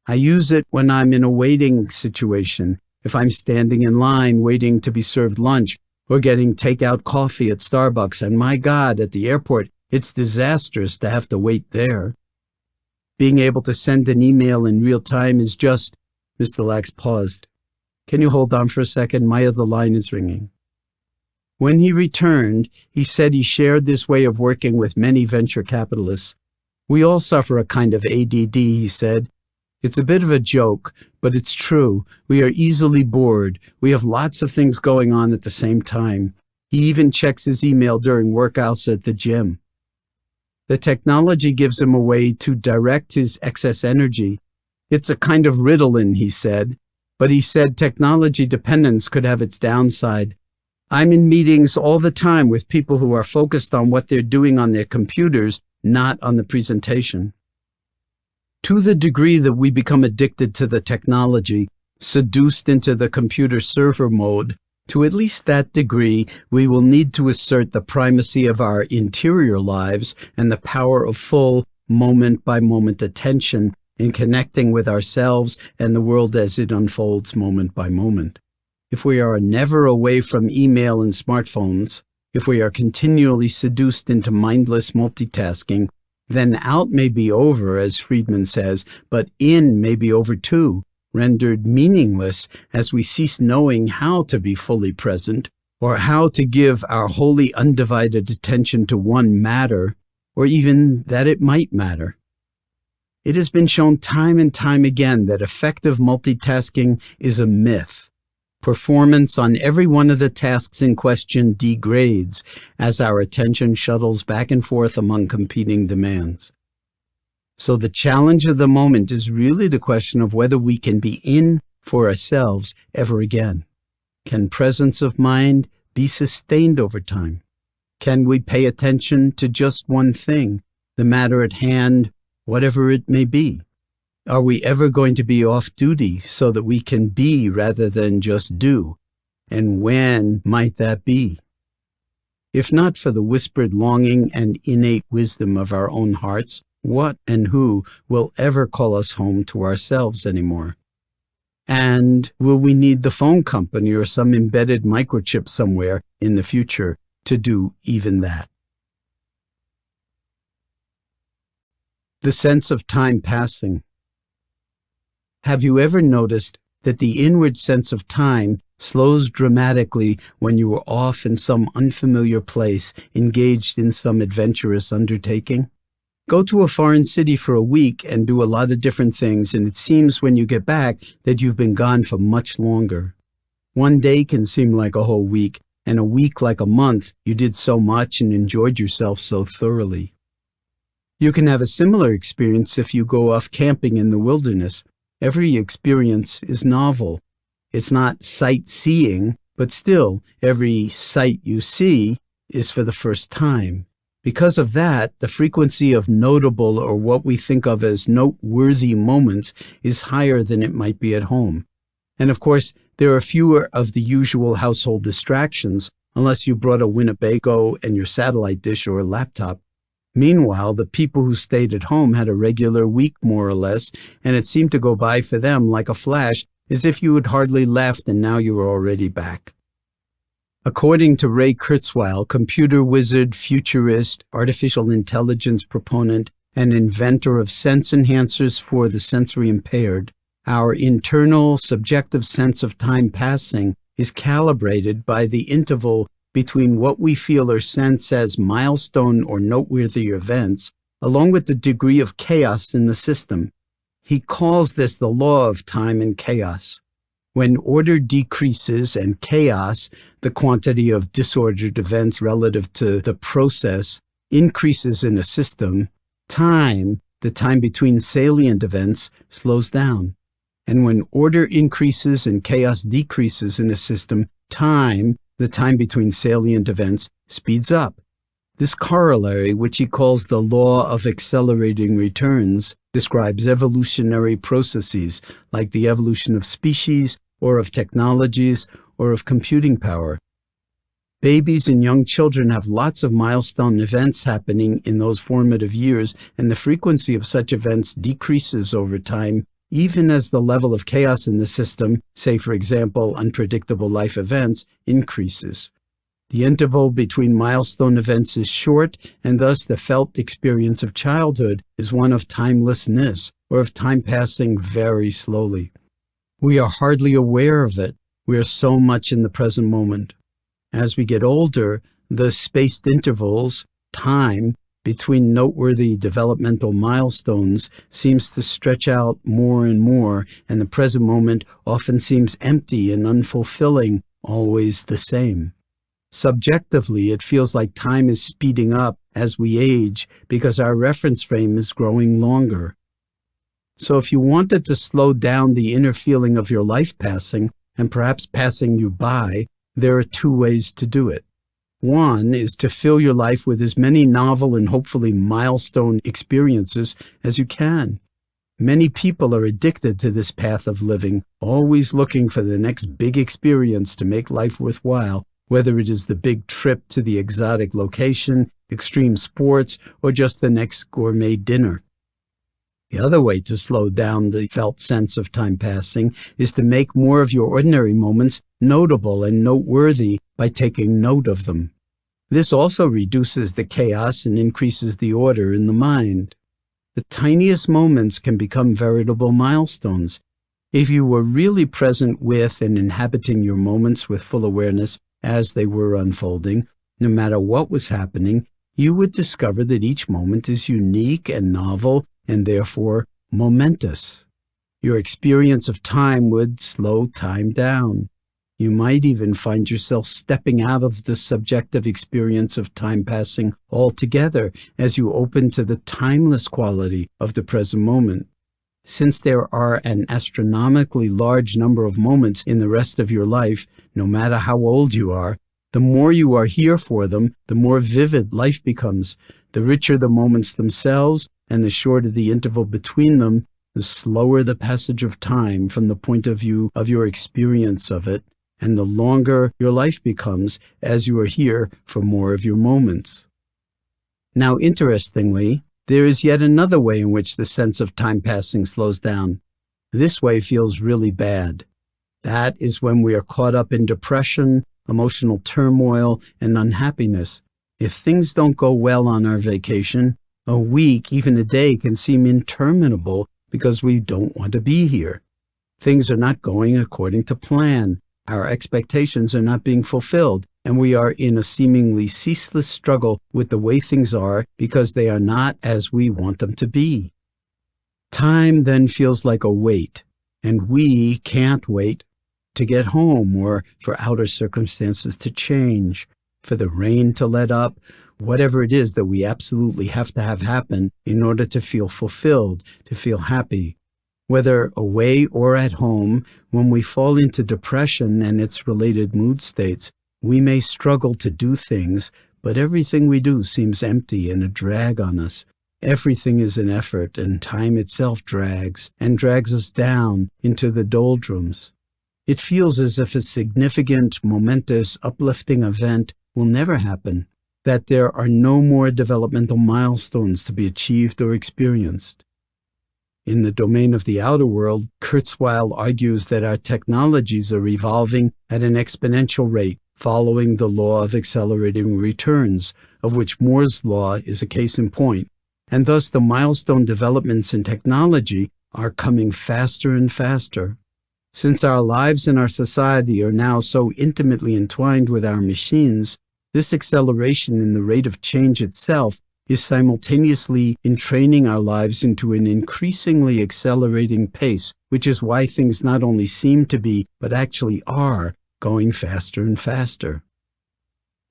I use it when I'm in a waiting situation, if I'm standing in line waiting to be served lunch or getting takeout coffee at Starbucks, and my God, at the airport, it's disastrous to have to wait there. Being able to send an email in real time is just... Mr. Lax paused. Can you hold on for a second? My other line is ringing. When he returned, he said he shared this way of working with many venture capitalists. We all suffer a kind of ADD, he said. It's a bit of a joke, but it's true. We are easily bored. We have lots of things going on at the same time. He even checks his email during workouts at the gym. The technology gives him a way to direct his excess energy. It's a kind of Ritalin, he said. But he said technology dependence could have its downside. I'm in meetings all the time with people who are focused on what they're doing on their computers, not on the presentation. To the degree that we become addicted to the technology, seduced into the computer server mode, to at least that degree, we will need to assert the primacy of our interior lives and the power of full, moment-by-moment attention in connecting with ourselves and the world as it unfolds moment by moment. If we are never away from email and smartphones, if we are continually seduced into mindless multitasking, then out may be over, as Friedman says, but in may be over too, rendered meaningless as we cease knowing how to be fully present, or how to give our wholly undivided attention to one matter, or even that it might matter. It has been shown time and time again that effective multitasking is a myth. Performance on every one of the tasks in question degrades as our attention shuttles back and forth among competing demands. So the challenge of the moment is really the question of whether we can be in for ourselves ever again. Can presence of mind be sustained over time? Can we pay attention to just one thing, the matter at hand, whatever it may be? Are we ever going to be off duty so that we can be rather than just do? And when might that be? If not for the whispered longing and innate wisdom of our own hearts, what and who will ever call us home to ourselves anymore? And will we need the phone company or some embedded microchip somewhere in the future to do even that? The sense of time passing. Have you ever noticed that the inward sense of time slows dramatically when you are off in some unfamiliar place, engaged in some adventurous undertaking? Go to a foreign city for a week and do a lot of different things, and it seems when you get back that you've been gone for much longer. One day can seem like a whole week, and a week like a month. You did so much and enjoyed yourself so thoroughly. You can have a similar experience if you go off camping in the wilderness. Every experience is novel. It's not sightseeing, but still, every sight you see is for the first time. Because of that, the frequency of notable or what we think of as noteworthy moments is higher than it might be at home. And of course, there are fewer of the usual household distractions, unless you brought a Winnebago and your satellite dish or a laptop. Meanwhile, the people who stayed at home had a regular week, more or less, and it seemed to go by for them like a flash, as if you had hardly left and now you were already back. According to Ray Kurzweil, computer wizard, futurist, artificial intelligence proponent, and inventor of sense enhancers for the sensory impaired, our internal subjective sense of time passing is calibrated by the interval between what we feel or sense as milestone or noteworthy events, along with the degree of chaos in the system. He calls this the law of time and chaos. When order decreases and chaos, the quantity of disordered events relative to the process, increases in a system, time, the time between salient events, slows down. And when order increases and chaos decreases in a system, time, the time between salient events, speeds up. This corollary, which he calls the law of accelerating returns, describes evolutionary processes like the evolution of species or of technologies or of computing power. Babies and young children have lots of milestone events happening in those formative years, and the frequency of such events decreases over time, even as the level of chaos in the system, say for example unpredictable life events, increases. The interval between milestone events is short, and thus the felt experience of childhood is one of timelessness, or of time passing very slowly. We are hardly aware of it. We are so much in the present moment. As we get older, the spaced intervals, time, between noteworthy developmental milestones seems to stretch out more and more, and the present moment often seems empty and unfulfilling, always the same. Subjectively, it feels like time is speeding up as we age because our reference frame is growing longer. So if you wanted to slow down the inner feeling of your life passing, and perhaps passing you by, there are two ways to do it. One is to fill your life with as many novel and hopefully milestone experiences as you can. Many people are addicted to this path of living, always looking for the next big experience to make life worthwhile, whether it is the big trip to the exotic location, extreme sports, or just the next gourmet dinner. The other way to slow down the felt sense of time passing is to make more of your ordinary moments notable and noteworthy by taking note of them. This also reduces the chaos and increases the order in the mind. The tiniest moments can become veritable milestones. If you were really present with and inhabiting your moments with full awareness as they were unfolding, no matter what was happening, you would discover that each moment is unique and novel and therefore momentous. Your experience of time would slow time down. You might even find yourself stepping out of the subjective experience of time passing altogether as you open to the timeless quality of the present moment. Since there are an astronomically large number of moments in the rest of your life, no matter how old you are, the more you are here for them, the more vivid life becomes. The richer the moments themselves, and the shorter the interval between them, the slower the passage of time from the point of view of your experience of it, and the longer your life becomes as you are here for more of your moments. Now, interestingly, there is yet another way in which the sense of time passing slows down. This way feels really bad. That is when we are caught up in depression, emotional turmoil, and unhappiness. If things don't go well on our vacation, a week, even a day, can seem interminable because we don't want to be here. Things are not going according to plan. Our expectations are not being fulfilled, and we are in a seemingly ceaseless struggle with the way things are because they are not as we want them to be. Time then feels like a weight, and we can't wait to get home or for outer circumstances to change, for the rain to let up, whatever it is that we absolutely have to have happen in order to feel fulfilled, to feel happy. Whether away or at home, when we fall into depression and its related mood states, we may struggle to do things, but everything we do seems empty and a drag on us. Everything is an effort, and time itself drags us down into the doldrums. It feels as if a significant, momentous, uplifting event will never happen, that there are no more developmental milestones to be achieved or experienced. In the domain of the outer world, Kurzweil argues that our technologies are evolving at an exponential rate, following the law of accelerating returns, of which Moore's law is a case in point, and thus the milestone developments in technology are coming faster and faster. Since our lives and our society are now so intimately entwined with our machines, this acceleration in the rate of change itself is simultaneously entraining our lives into an increasingly accelerating pace, which is why things not only seem to be, but actually are, going faster and faster.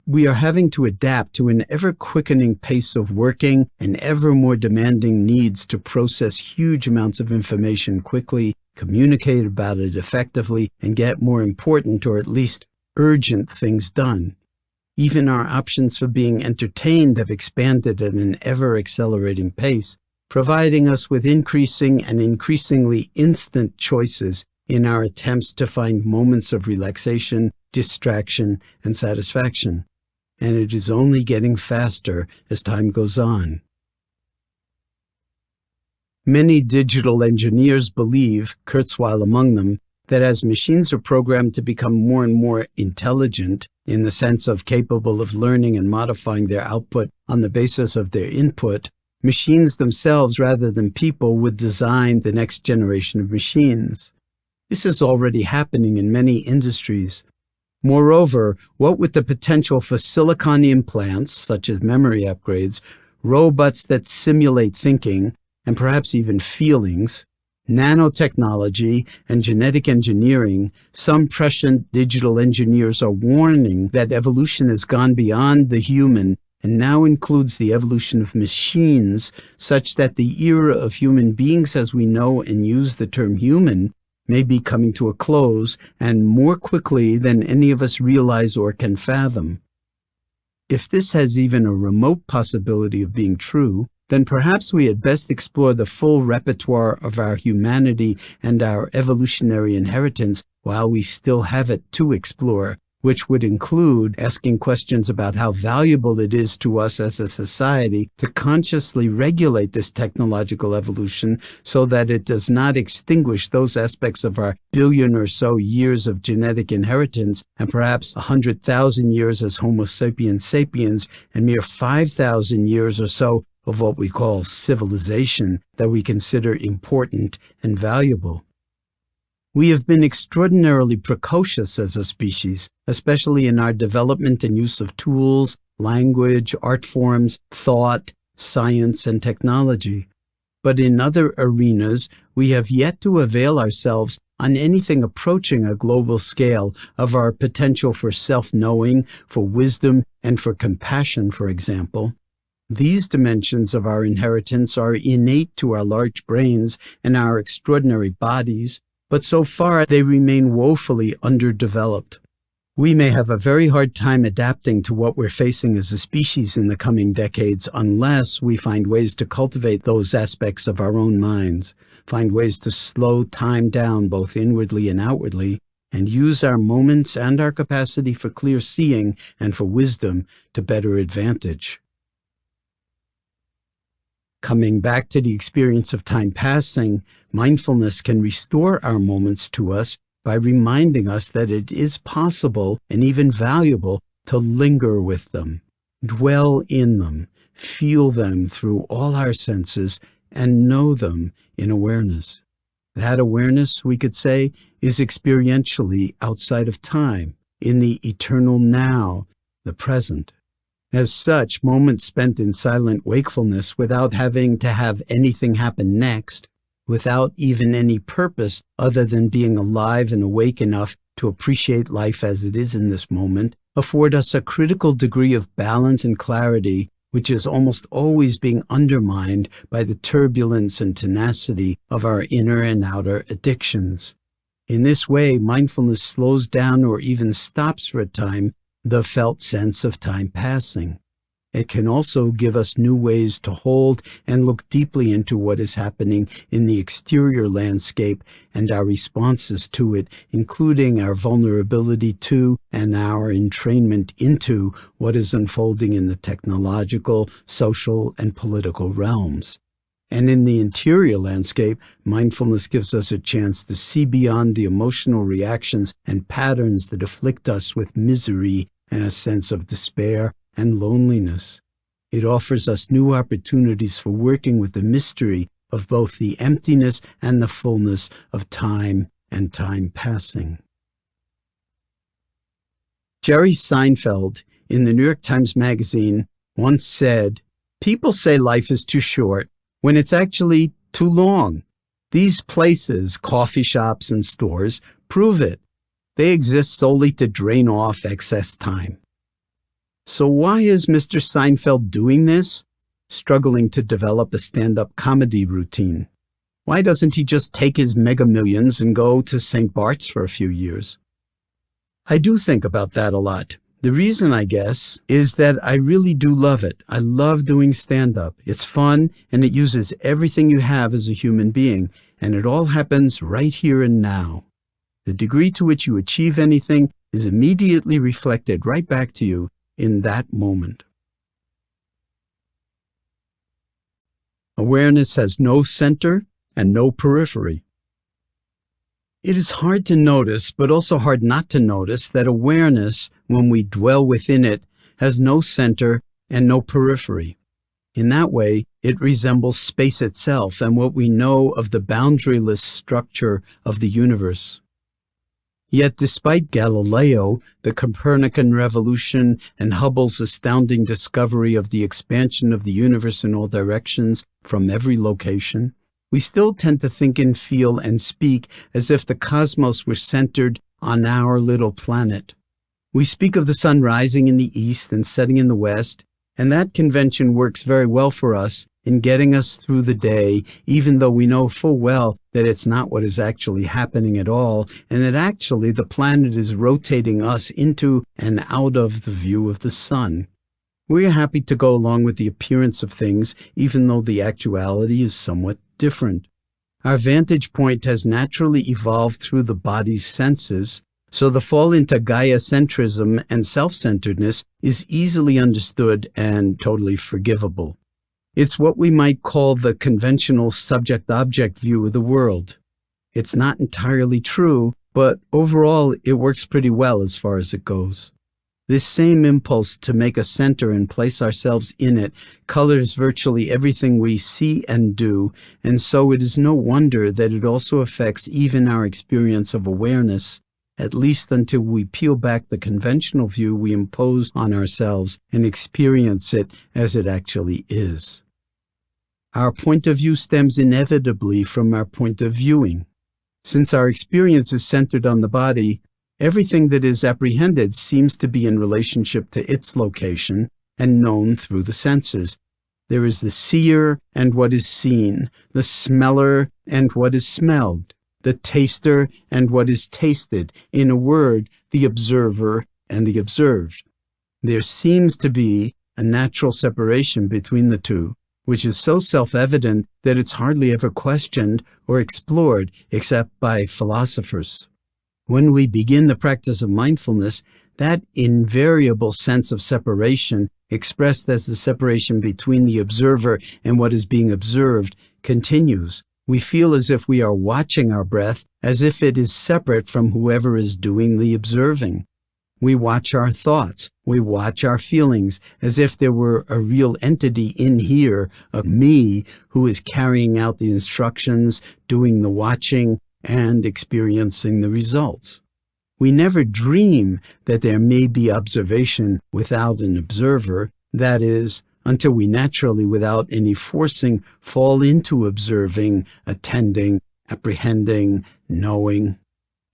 We are having to adapt to an ever-quickening pace of working and ever more demanding needs to process huge amounts of information quickly, communicate about it effectively, and get more important or at least urgent things done. Even our options for being entertained have expanded at an ever-accelerating pace, providing us with increasing and increasingly instant choices in our attempts to find moments of relaxation, distraction, and satisfaction. And it is only getting faster as time goes on. Many digital engineers believe, Kurzweil among them, that as machines are programmed to become more and more intelligent, in the sense of capable of learning and modifying their output on the basis of their input, machines themselves rather than people would design the next generation of machines. This is already happening in many industries. Moreover, what with the potential for silicon implants, such as memory upgrades, robots that simulate thinking, and perhaps even feelings, nanotechnology, and genetic engineering, some prescient digital engineers are warning that evolution has gone beyond the human and now includes the evolution of machines, such that the era of human beings as we know and use the term human may be coming to a close, and more quickly than any of us realize or can fathom. If this has even a remote possibility of being true, then perhaps we had best explore the full repertoire of our humanity and our evolutionary inheritance while we still have it to explore, which would include asking questions about how valuable it is to us as a society to consciously regulate this technological evolution so that it does not extinguish those aspects of our billion or so years of genetic inheritance and perhaps 100,000 years as Homo sapiens sapiens and mere 5,000 years or so of what we call civilization that we consider important and valuable. We have been extraordinarily precocious as a species, especially in our development and use of tools, language, art forms, thought, science, and technology. But in other arenas, we have yet to avail ourselves on anything approaching a global scale of our potential for self-knowing, for wisdom, and for compassion, for example. These dimensions of our inheritance are innate to our large brains and our extraordinary bodies, but so far they remain woefully underdeveloped. We may have a very hard time adapting to what we're facing as a species in the coming decades unless we find ways to cultivate those aspects of our own minds, find ways to slow time down both inwardly and outwardly, and use our moments and our capacity for clear seeing and for wisdom to better advantage. Coming back to the experience of time passing, mindfulness can restore our moments to us by reminding us that it is possible and even valuable to linger with them, dwell in them, feel them through all our senses, and know them in awareness. That awareness, we could say, is experientially outside of time, in the eternal now, the present. As such, moments spent in silent wakefulness without having to have anything happen next, without even any purpose other than being alive and awake enough to appreciate life as it is in this moment, afford us a critical degree of balance and clarity, which is almost always being undermined by the turbulence and tenacity of our inner and outer addictions. In this way, mindfulness slows down or even stops for a time the felt sense of time passing. It can also give us new ways to hold and look deeply into what is happening in the exterior landscape and our responses to it, including our vulnerability to and our entrainment into what is unfolding in the technological, social, and political realms. And in the interior landscape, mindfulness gives us a chance to see beyond the emotional reactions and patterns that afflict us with misery and a sense of despair and loneliness. It offers us new opportunities for working with the mystery of both the emptiness and the fullness of time and time passing. Jerry Seinfeld, in the New York Times Magazine, once said, "People say life is too short when it's actually too long. These places, coffee shops and stores, prove it. They exist solely to drain off excess time." So why is Mr. Seinfeld doing this? Struggling to develop a stand-up comedy routine. Why doesn't he just take his mega millions and go to St. Bart's for a few years? I do think about that a lot. The reason, I guess, is that I really do love it. I love doing stand-up. It's fun, and it uses everything you have as a human being, and it all happens right here and now. The degree to which you achieve anything is immediately reflected right back to you in that moment. Awareness has no center and no periphery. It is hard to notice, but also hard not to notice, that awareness, when we dwell within it, has no center and no periphery. In that way, it resembles space itself and what we know of the boundaryless structure of the universe. Yet despite Galileo, the Copernican revolution, and Hubble's astounding discovery of the expansion of the universe in all directions from every location, we still tend to think and feel and speak as if the cosmos were centered on our little planet. We speak of the sun rising in the east and setting in the west, and that convention works very well for us in getting us through the day, even though we know full well that it's not what is actually happening at all, and that actually the planet is rotating us into and out of the view of the sun. We are happy to go along with the appearance of things, even though the actuality is somewhat different. Our vantage point has naturally evolved through the body's senses, so the fall into Gaia-centrism and self-centeredness is easily understood and totally forgivable. It's what we might call the conventional subject-object view of the world. It's not entirely true, but overall it works pretty well as far as it goes. This same impulse to make a center and place ourselves in it colors virtually everything we see and do, and so it is no wonder that it also affects even our experience of awareness, at least until we peel back the conventional view we impose on ourselves and experience it as it actually is. Our point of view stems inevitably from our point of viewing. Since our experience is centered on the body, everything that is apprehended seems to be in relationship to its location and known through the senses. There is the seer and what is seen, the smeller and what is smelled, the taster and what is tasted, in a word, the observer and the observed. There seems to be a natural separation between the two, which is so self-evident that it's hardly ever questioned or explored except by philosophers. When we begin the practice of mindfulness, that invariable sense of separation, expressed as the separation between the observer and what is being observed, continues. We feel as if we are watching our breath, as if it is separate from whoever is doing the observing. We watch our thoughts, we watch our feelings, as if there were a real entity in here, a me, who is carrying out the instructions, doing the watching, and experiencing the results. We never dream that there may be observation without an observer, that is, until we naturally, without any forcing, fall into observing, attending, apprehending, knowing.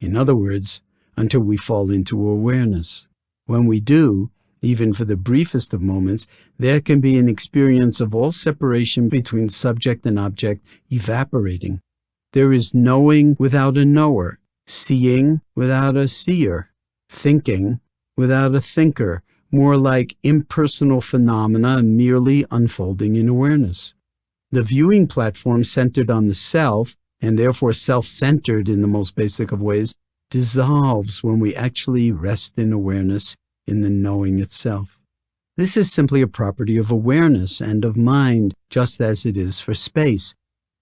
In other words, until we fall into awareness. When we do, even for the briefest of moments, there can be an experience of all separation between subject and object evaporating. There is knowing without a knower, seeing without a seer, thinking without a thinker, more like impersonal phenomena merely unfolding in awareness. The viewing platform centered on the self, and therefore self-centered in the most basic of ways, dissolves when we actually rest in awareness in the knowing itself. This is simply a property of awareness and of mind, just as it is for space.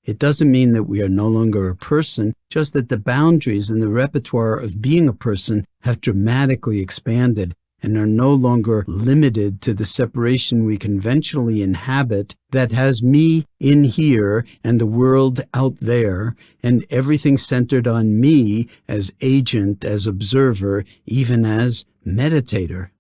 It doesn't mean that we are no longer a person, just that the boundaries in the repertoire of being a person have dramatically expanded and are no longer limited to the separation we conventionally inhabit that has me in here and the world out there, and everything centered on me as agent, as observer, even as meditator.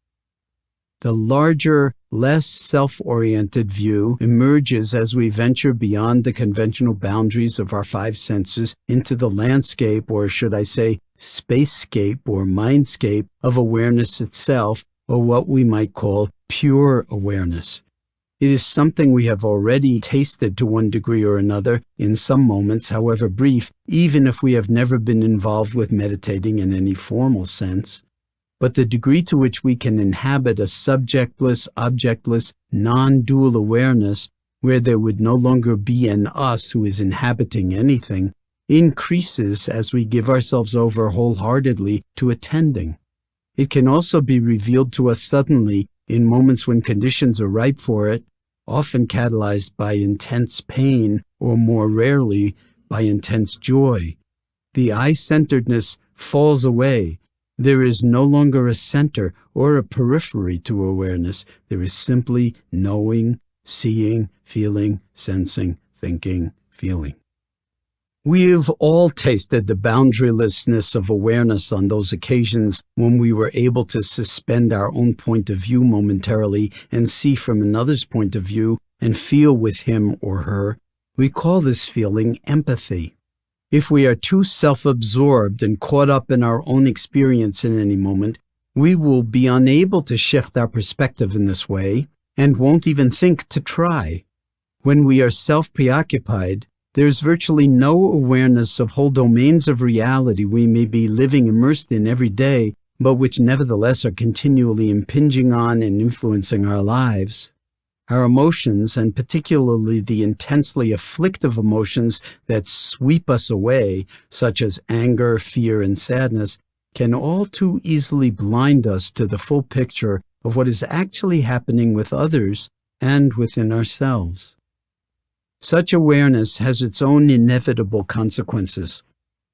The larger, less self-oriented view emerges as we venture beyond the conventional boundaries of our five senses into the landscape, or should I say, spacescape or mindscape of awareness itself, or what we might call pure awareness. It is something we have already tasted to one degree or another in some moments, however brief, even if we have never been involved with meditating in any formal sense. But the degree to which we can inhabit a subjectless, objectless, non-dual awareness, where there would no longer be an us who is inhabiting anything, increases as we give ourselves over wholeheartedly to attending. It can also be revealed to us suddenly in moments when conditions are ripe for it, often catalyzed by intense pain, or more rarely, by intense joy. The I-centeredness falls away. There is no longer a center or a periphery to awareness. There is simply knowing, seeing, feeling, sensing, thinking, feeling. We've all tasted the boundarylessness of awareness on those occasions when we were able to suspend our own point of view momentarily and see from another's point of view and feel with him or her. We call this feeling empathy. If we are too self-absorbed and caught up in our own experience in any moment, we will be unable to shift our perspective in this way and won't even think to try. When we are self-preoccupied, there's virtually no awareness of whole domains of reality we may be living immersed in every day, but which nevertheless are continually impinging on and influencing our lives. Our emotions, and particularly the intensely afflictive emotions that sweep us away, such as anger, fear, and sadness, can all too easily blind us to the full picture of what is actually happening with others and within ourselves. Such awareness has its own inevitable consequences.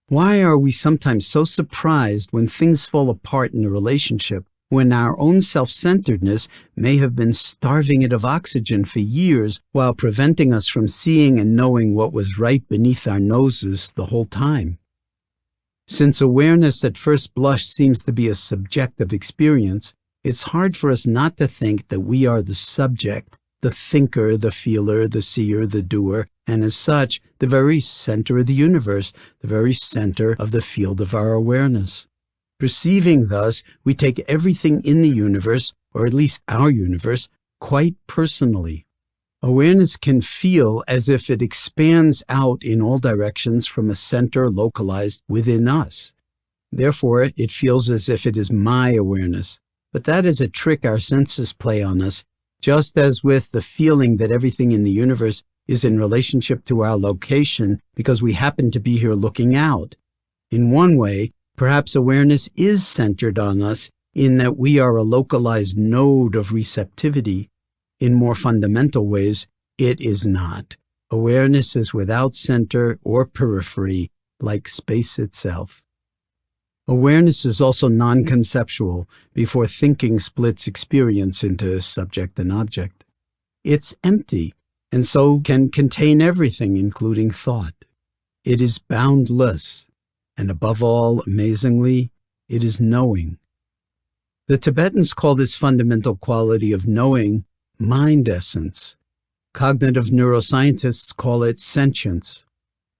Why are we sometimes so surprised when things fall apart in a relationship, when our own self-centeredness may have been starving it of oxygen for years while preventing us from seeing and knowing what was right beneath our noses the whole time? Since awareness at first blush seems to be a subjective experience, it's hard for us not to think that we are the subject, the thinker, the feeler, the seer, the doer, and as such, the very center of the universe, the very center of the field of our awareness. Perceiving thus, we take everything in the universe, or at least our universe, quite personally. Awareness can feel as if it expands out in all directions from a center localized within us. Therefore, it feels as if it is my awareness. But that is a trick our senses play on us, just as with the feeling that everything in the universe is in relationship to our location because we happen to be here looking out. In one way, perhaps awareness is centered on us in that we are a localized node of receptivity. In more fundamental ways, it is not. Awareness is without center or periphery, like space itself. Awareness is also non-conceptual before thinking splits experience into subject and object. It's empty, and so can contain everything, including thought. It is boundless, and above all, amazingly, it is knowing. The Tibetans call this fundamental quality of knowing mind essence. Cognitive neuroscientists call it sentience.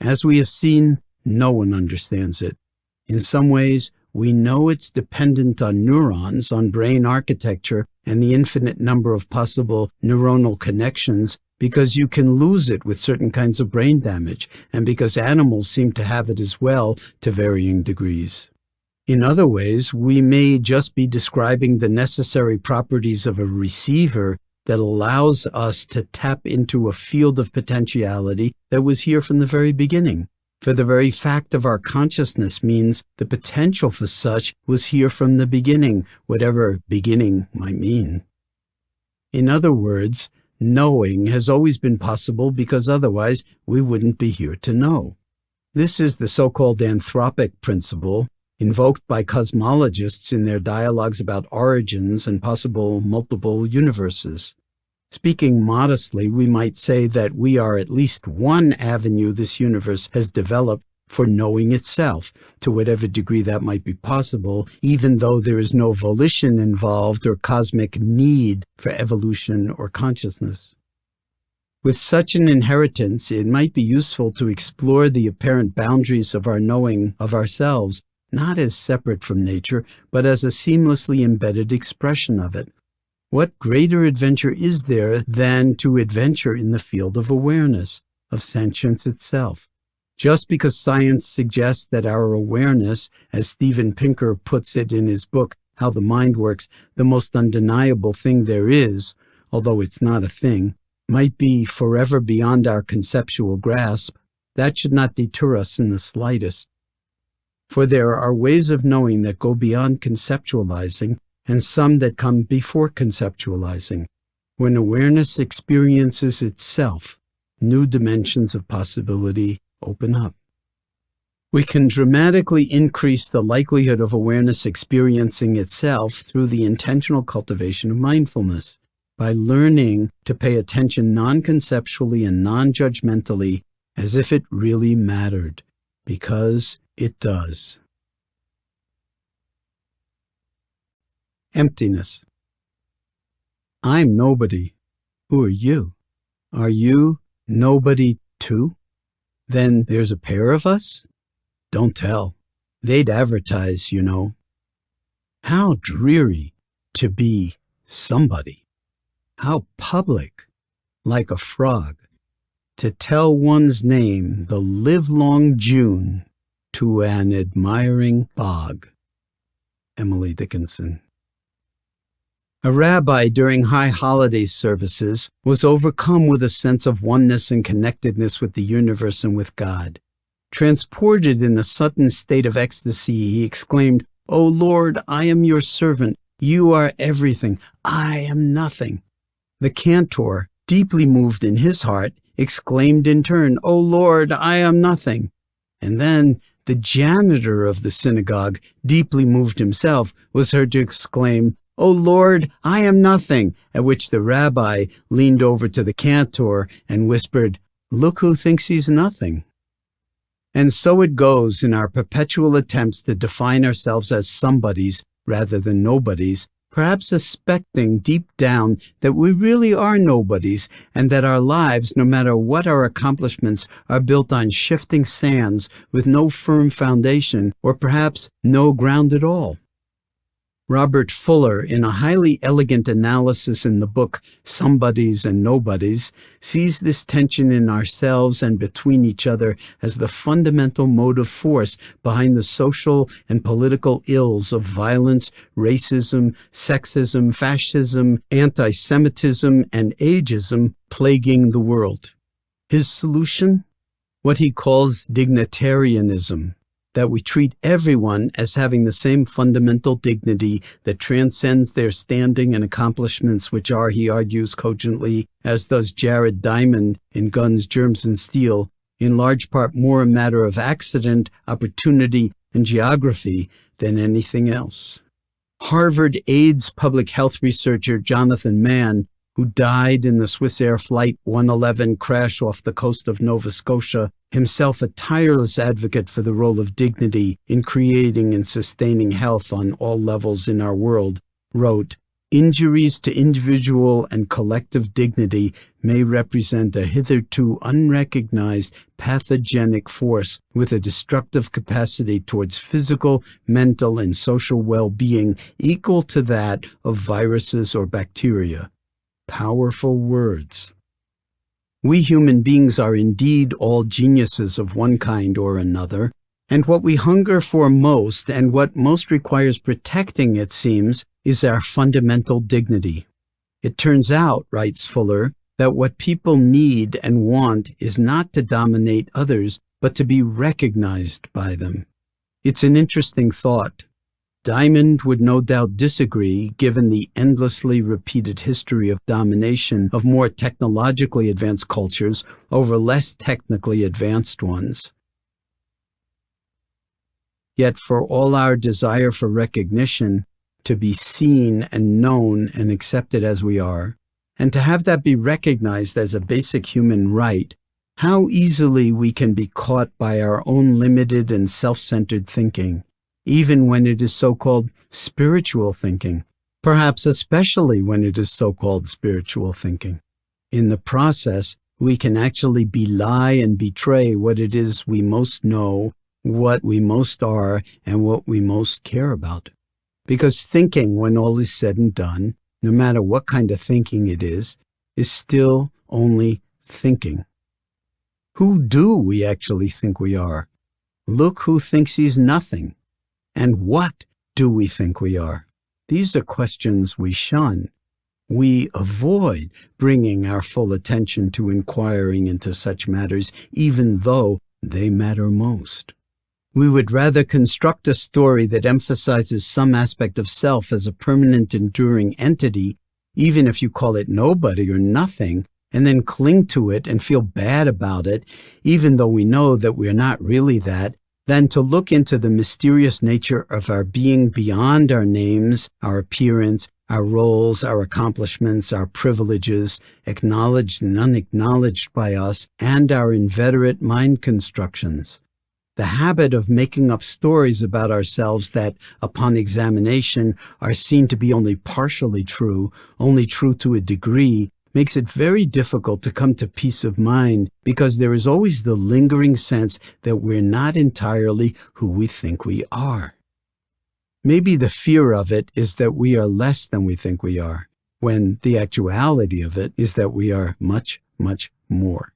As we have seen, no one understands it. In some ways, we know it's dependent on neurons, on brain architecture, and the infinite number of possible neuronal connections because you can lose it with certain kinds of brain damage, and because animals seem to have it as well to varying degrees. In other ways, we may just be describing the necessary properties of a receiver that allows us to tap into a field of potentiality that was here from the very beginning. For the very fact of our consciousness means the potential for such was here from the beginning, whatever beginning might mean. In other words, knowing has always been possible because otherwise we wouldn't be here to know. This is the so-called anthropic principle, invoked by cosmologists in their dialogues about origins and possible multiple universes. Speaking modestly, we might say that we are at least one avenue this universe has developed for knowing itself, to whatever degree that might be possible, even though there is no volition involved or cosmic need for evolution or consciousness. With such an inheritance, it might be useful to explore the apparent boundaries of our knowing of ourselves, not as separate from nature, but as a seamlessly embedded expression of it. What greater adventure is there than to adventure in the field of awareness, of sentience itself? Just because science suggests that our awareness, as Steven Pinker puts it in his book, How the Mind Works, the most undeniable thing there is, although it's not a thing, might be forever beyond our conceptual grasp, that should not deter us in the slightest. For there are ways of knowing that go beyond conceptualizing, and some that come before conceptualizing. When awareness experiences itself, new dimensions of possibility open up. We can dramatically increase the likelihood of awareness experiencing itself through the intentional cultivation of mindfulness, by learning to pay attention non-conceptually and non-judgmentally as if it really mattered, because it does. Emptiness. I'm nobody. Who are you? Are you nobody too? Then there's a pair of us? Don't tell. They'd advertise, you know. How dreary to be somebody. How public, like a frog, to tell one's name the livelong June to an admiring bog. Emily Dickinson. A rabbi during high holiday services was overcome with a sense of oneness and connectedness with the universe and with God. Transported in a sudden state of ecstasy, he exclaimed, "O Lord, I am your servant. You are everything. I am nothing." The cantor, deeply moved in his heart, exclaimed in turn, "O Lord, I am nothing." And then the janitor of the synagogue, deeply moved himself, was heard to exclaim, "O Lord, I am nothing," at which the rabbi leaned over to the cantor and whispered, "Look who thinks he's nothing." And so it goes in our perpetual attempts to define ourselves as somebodies rather than nobodies, perhaps suspecting deep down that we really are nobodies and that our lives, no matter what our accomplishments, are built on shifting sands with no firm foundation or perhaps no ground at all. Robert Fuller, in a highly elegant analysis in the book Somebodies and Nobodies, sees this tension in ourselves and between each other as the fundamental motive force behind the social and political ills of violence, racism, sexism, fascism, anti-Semitism, and ageism plaguing the world. His solution? What he calls dignitarianism. That we treat everyone as having the same fundamental dignity that transcends their standing and accomplishments, which are, he argues cogently, as does Jared Diamond in Guns, Germs, and Steel, in large part more a matter of accident, opportunity, and geography than anything else. Harvard AIDS public health researcher Jonathan Mann, who died in the Swissair Flight 111 crash off the coast of Nova Scotia, himself a tireless advocate for the role of dignity in creating and sustaining health on all levels in our world, wrote, "Injuries to individual and collective dignity may represent a hitherto unrecognized pathogenic force with a destructive capacity towards physical, mental, and social well-being equal to that of viruses or bacteria." Powerful words. We human beings are indeed all geniuses of one kind or another, and what we hunger for most, and what most requires protecting, it seems, is our fundamental dignity. It turns out, writes Fuller, that what people need and want is not to dominate others, but to be recognized by them. It's an interesting thought. Diamond would no doubt disagree, given the endlessly repeated history of domination of more technologically advanced cultures over less technically advanced ones. Yet for all our desire for recognition, to be seen and known and accepted as we are, and to have that be recognized as a basic human right, how easily we can be caught by our own limited and self-centered thinking, even when it is so-called spiritual thinking, perhaps especially when it is so-called spiritual thinking. In the process, we can actually belie and betray what it is we most know, what we most are, and what we most care about. Because thinking, when all is said and done, no matter what kind of thinking it is still only thinking. Who do we actually think we are? Look who thinks he's nothing. And what do we think we are? These are questions we shun. We avoid bringing our full attention to inquiring into such matters, even though they matter most. We would rather construct a story that emphasizes some aspect of self as a permanent, enduring entity, even if you call it nobody or nothing, and then cling to it and feel bad about it, even though we know that we're not really that, than to look into the mysterious nature of our being beyond our names, our appearance, our roles, our accomplishments, our privileges, acknowledged and unacknowledged by us, and our inveterate mind constructions. The habit of making up stories about ourselves that, upon examination, are seen to be only partially true, only true to a degree, makes it very difficult to come to peace of mind because there is always the lingering sense that we're not entirely who we think we are. Maybe the fear of it is that we are less than we think we are, when the actuality of it is that we are much, much more.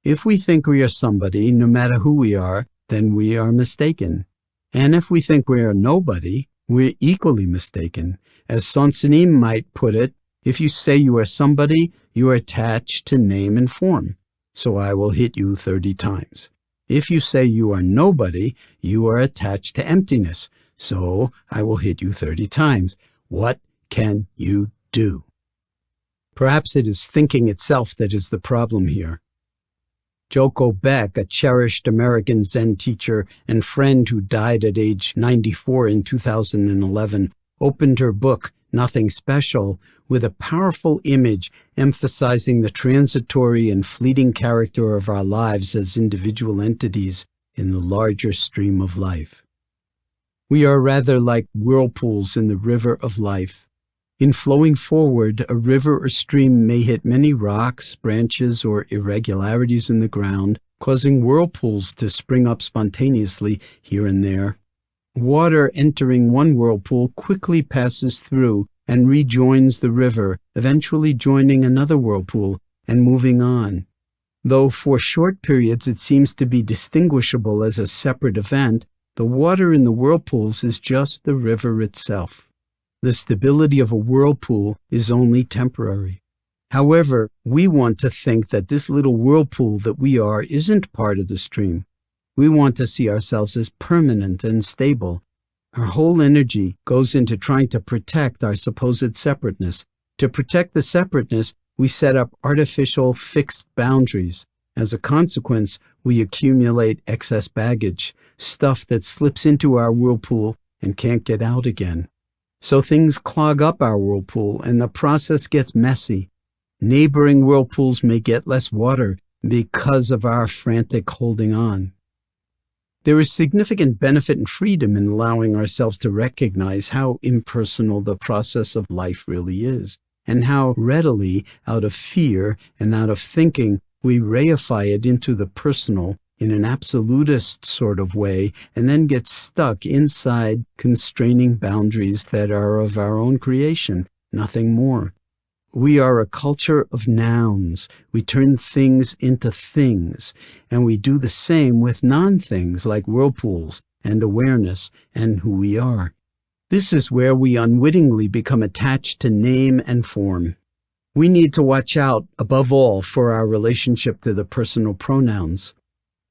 If we think we are somebody, no matter who we are, then we are mistaken. And if we think we are nobody, we're equally mistaken. As Sentience might put it, if you say you are somebody, you are attached to name and form. So I will hit you 30 times. If you say you are nobody, you are attached to emptiness. So I will hit you 30 times. What can you do? Perhaps it is thinking itself that is the problem here. Joko Beck, a cherished American Zen teacher and friend who died at age 94 in 2011, opened her book, Nothing Special, with a powerful image emphasizing the transitory and fleeting character of our lives as individual entities in the larger stream of life. We are rather like whirlpools in the river of life. In flowing forward, a river or stream may hit many rocks, branches, or irregularities in the ground, causing whirlpools to spring up spontaneously here and there. Water entering one whirlpool quickly passes through and rejoins the river, eventually joining another whirlpool and moving on. Though for short periods it seems to be distinguishable as a separate event, the water in the whirlpools is just the river itself. The stability of a whirlpool is only temporary. However, we want to think that this little whirlpool that we are isn't part of the stream. We want to see ourselves as permanent and stable. Our whole energy goes into trying to protect our supposed separateness. To protect the separateness, we set up artificial, fixed boundaries. As a consequence, we accumulate excess baggage, stuff that slips into our whirlpool and can't get out again. So things clog up our whirlpool and the process gets messy. Neighboring whirlpools may get less water because of our frantic holding on. There is significant benefit and freedom in allowing ourselves to recognize how impersonal the process of life really is, and how readily, out of fear and out of thinking, we reify it into the personal in an absolutist sort of way and then get stuck inside constraining boundaries that are of our own creation, nothing more. We are a culture of nouns. We turn things into things, and we do the same with non-things like whirlpools and awareness and who we are. This is where we unwittingly become attached to name and form. We need to watch out, above all, for our relationship to the personal pronouns.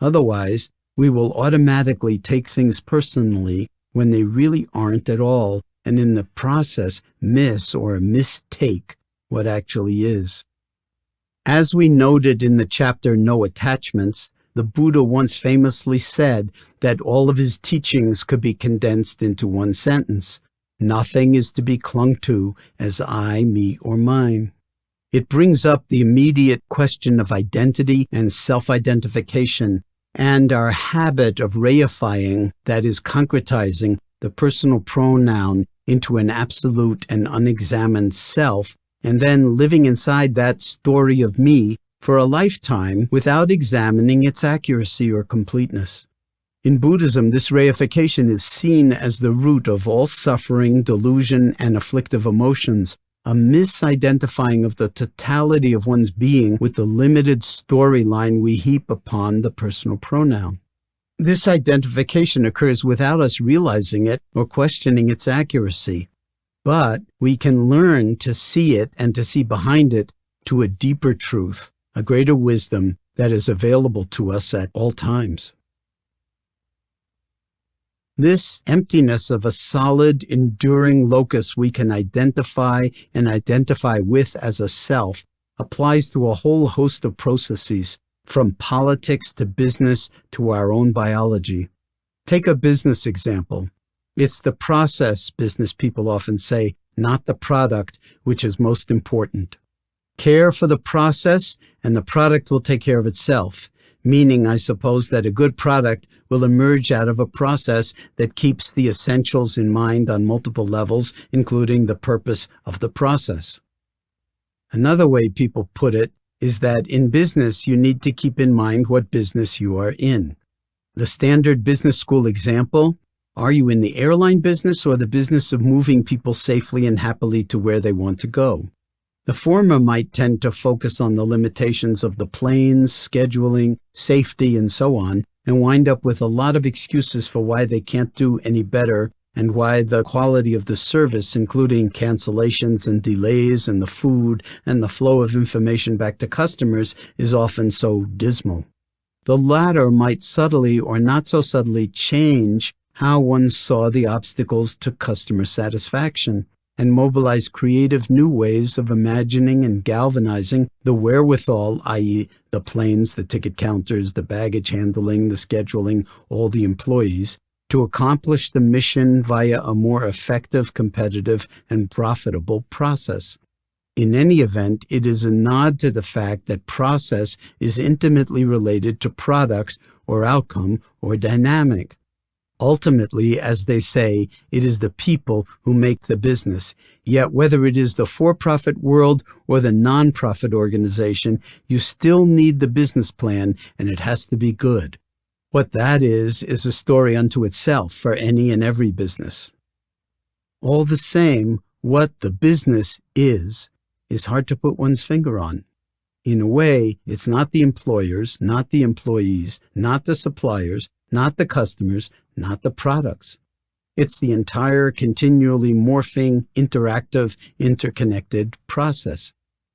Otherwise, we will automatically take things personally when they really aren't at all, and in the process miss or mistake what actually is. As we noted in the chapter No Attachments, the Buddha once famously said that all of his teachings could be condensed into one sentence: nothing is to be clung to as I, me, or mine. It brings up the immediate question of identity and self-identification and our habit of reifying, that is, concretizing the personal pronoun into an absolute and unexamined self, and then living inside that story of me for a lifetime without examining its accuracy or completeness. In Buddhism, this reification is seen as the root of all suffering, delusion, and afflictive emotions, a misidentifying of the totality of one's being with the limited storyline we heap upon the personal pronoun. This identification occurs without us realizing it or questioning its accuracy. But we can learn to see it and to see behind it to a deeper truth, a greater wisdom that is available to us at all times. This emptiness of a solid, enduring locus we can identify and identify with as a self applies to a whole host of processes, from politics to business to our own biology. Take a business example. It's the process, business people often say, not the product, which is most important. Care for the process, and the product will take care of itself. Meaning, I suppose, that a good product will emerge out of a process that keeps the essentials in mind on multiple levels, including the purpose of the process. Another way people put it is that in business, you need to keep in mind what business you are in. The standard business school example: are you in the airline business or the business of moving people safely and happily to where they want to go? The former might tend to focus on the limitations of the planes, scheduling, safety, and so on, and wind up with a lot of excuses for why they can't do any better and why the quality of the service, including cancellations and delays and the food and the flow of information back to customers, is often so dismal. The latter might subtly or not so subtly change how one saw the obstacles to customer satisfaction, and mobilize creative new ways of imagining and galvanizing the wherewithal, i.e. the planes, the ticket counters, the baggage handling, the scheduling, all the employees, to accomplish the mission via a more effective, competitive, and profitable process. In any event, it is a nod to the fact that process is intimately related to products or outcome or dynamic. Ultimately, as they say, it is the people who make the business. Yet whether it is the for-profit world or the non-profit organization, you still need the business plan, and it has to be good. What that is a story unto itself for any and every business. All the same, what the business is hard to put one's finger on. In a way, it's not the employers, not the employees, not the suppliers, not the customers, not the products. It's the entire continually morphing, interactive, interconnected process.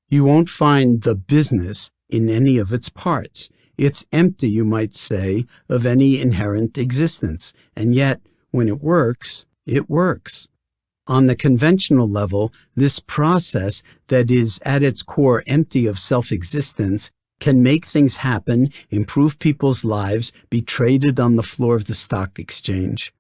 You won't find the business in any of its parts. It's empty, you might say, of any inherent existence. And yet, when it works, it works. On the conventional level, this process that is at its core empty of self-existence can make things happen, improve people's lives, be traded on the floor of the stock exchange.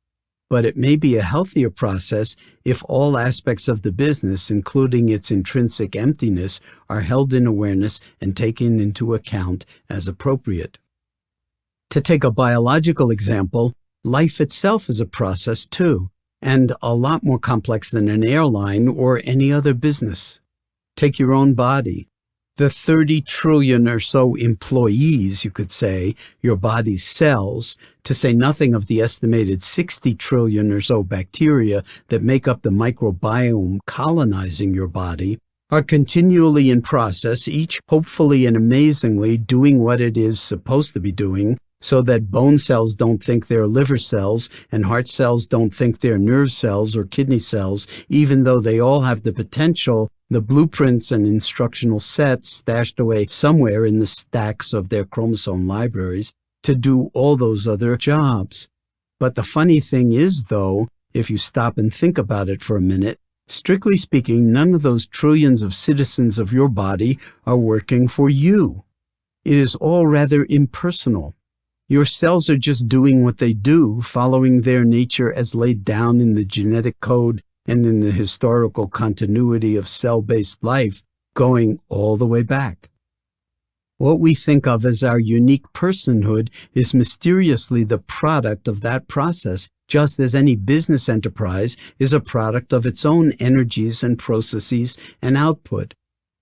But it may be a healthier process if all aspects of the business, including its intrinsic emptiness, are held in awareness and taken into account as appropriate. To take a biological example, life itself is a process too, and a lot more complex than an airline or any other business. Take your own body. The 30 trillion or so employees, you could say, your body's cells, to say nothing of the estimated 60 trillion or so bacteria that make up the microbiome colonizing your body, are continually in process, each hopefully and amazingly doing what it is supposed to be doing, so that bone cells don't think they're liver cells and heart cells don't think they're nerve cells or kidney cells, even though they all have the potential, the blueprints and instructional sets stashed away somewhere in the stacks of their chromosome libraries to do all those other jobs. But the funny thing is, though, if you stop and think about it for a minute, strictly speaking, none of those trillions of citizens of your body are working for you. It is all rather impersonal. Your cells are just doing what they do, following their nature as laid down in the genetic code and in the historical continuity of cell-based life, going all the way back. What we think of as our unique personhood is mysteriously the product of that process, just as any business enterprise is a product of its own energies and processes and output.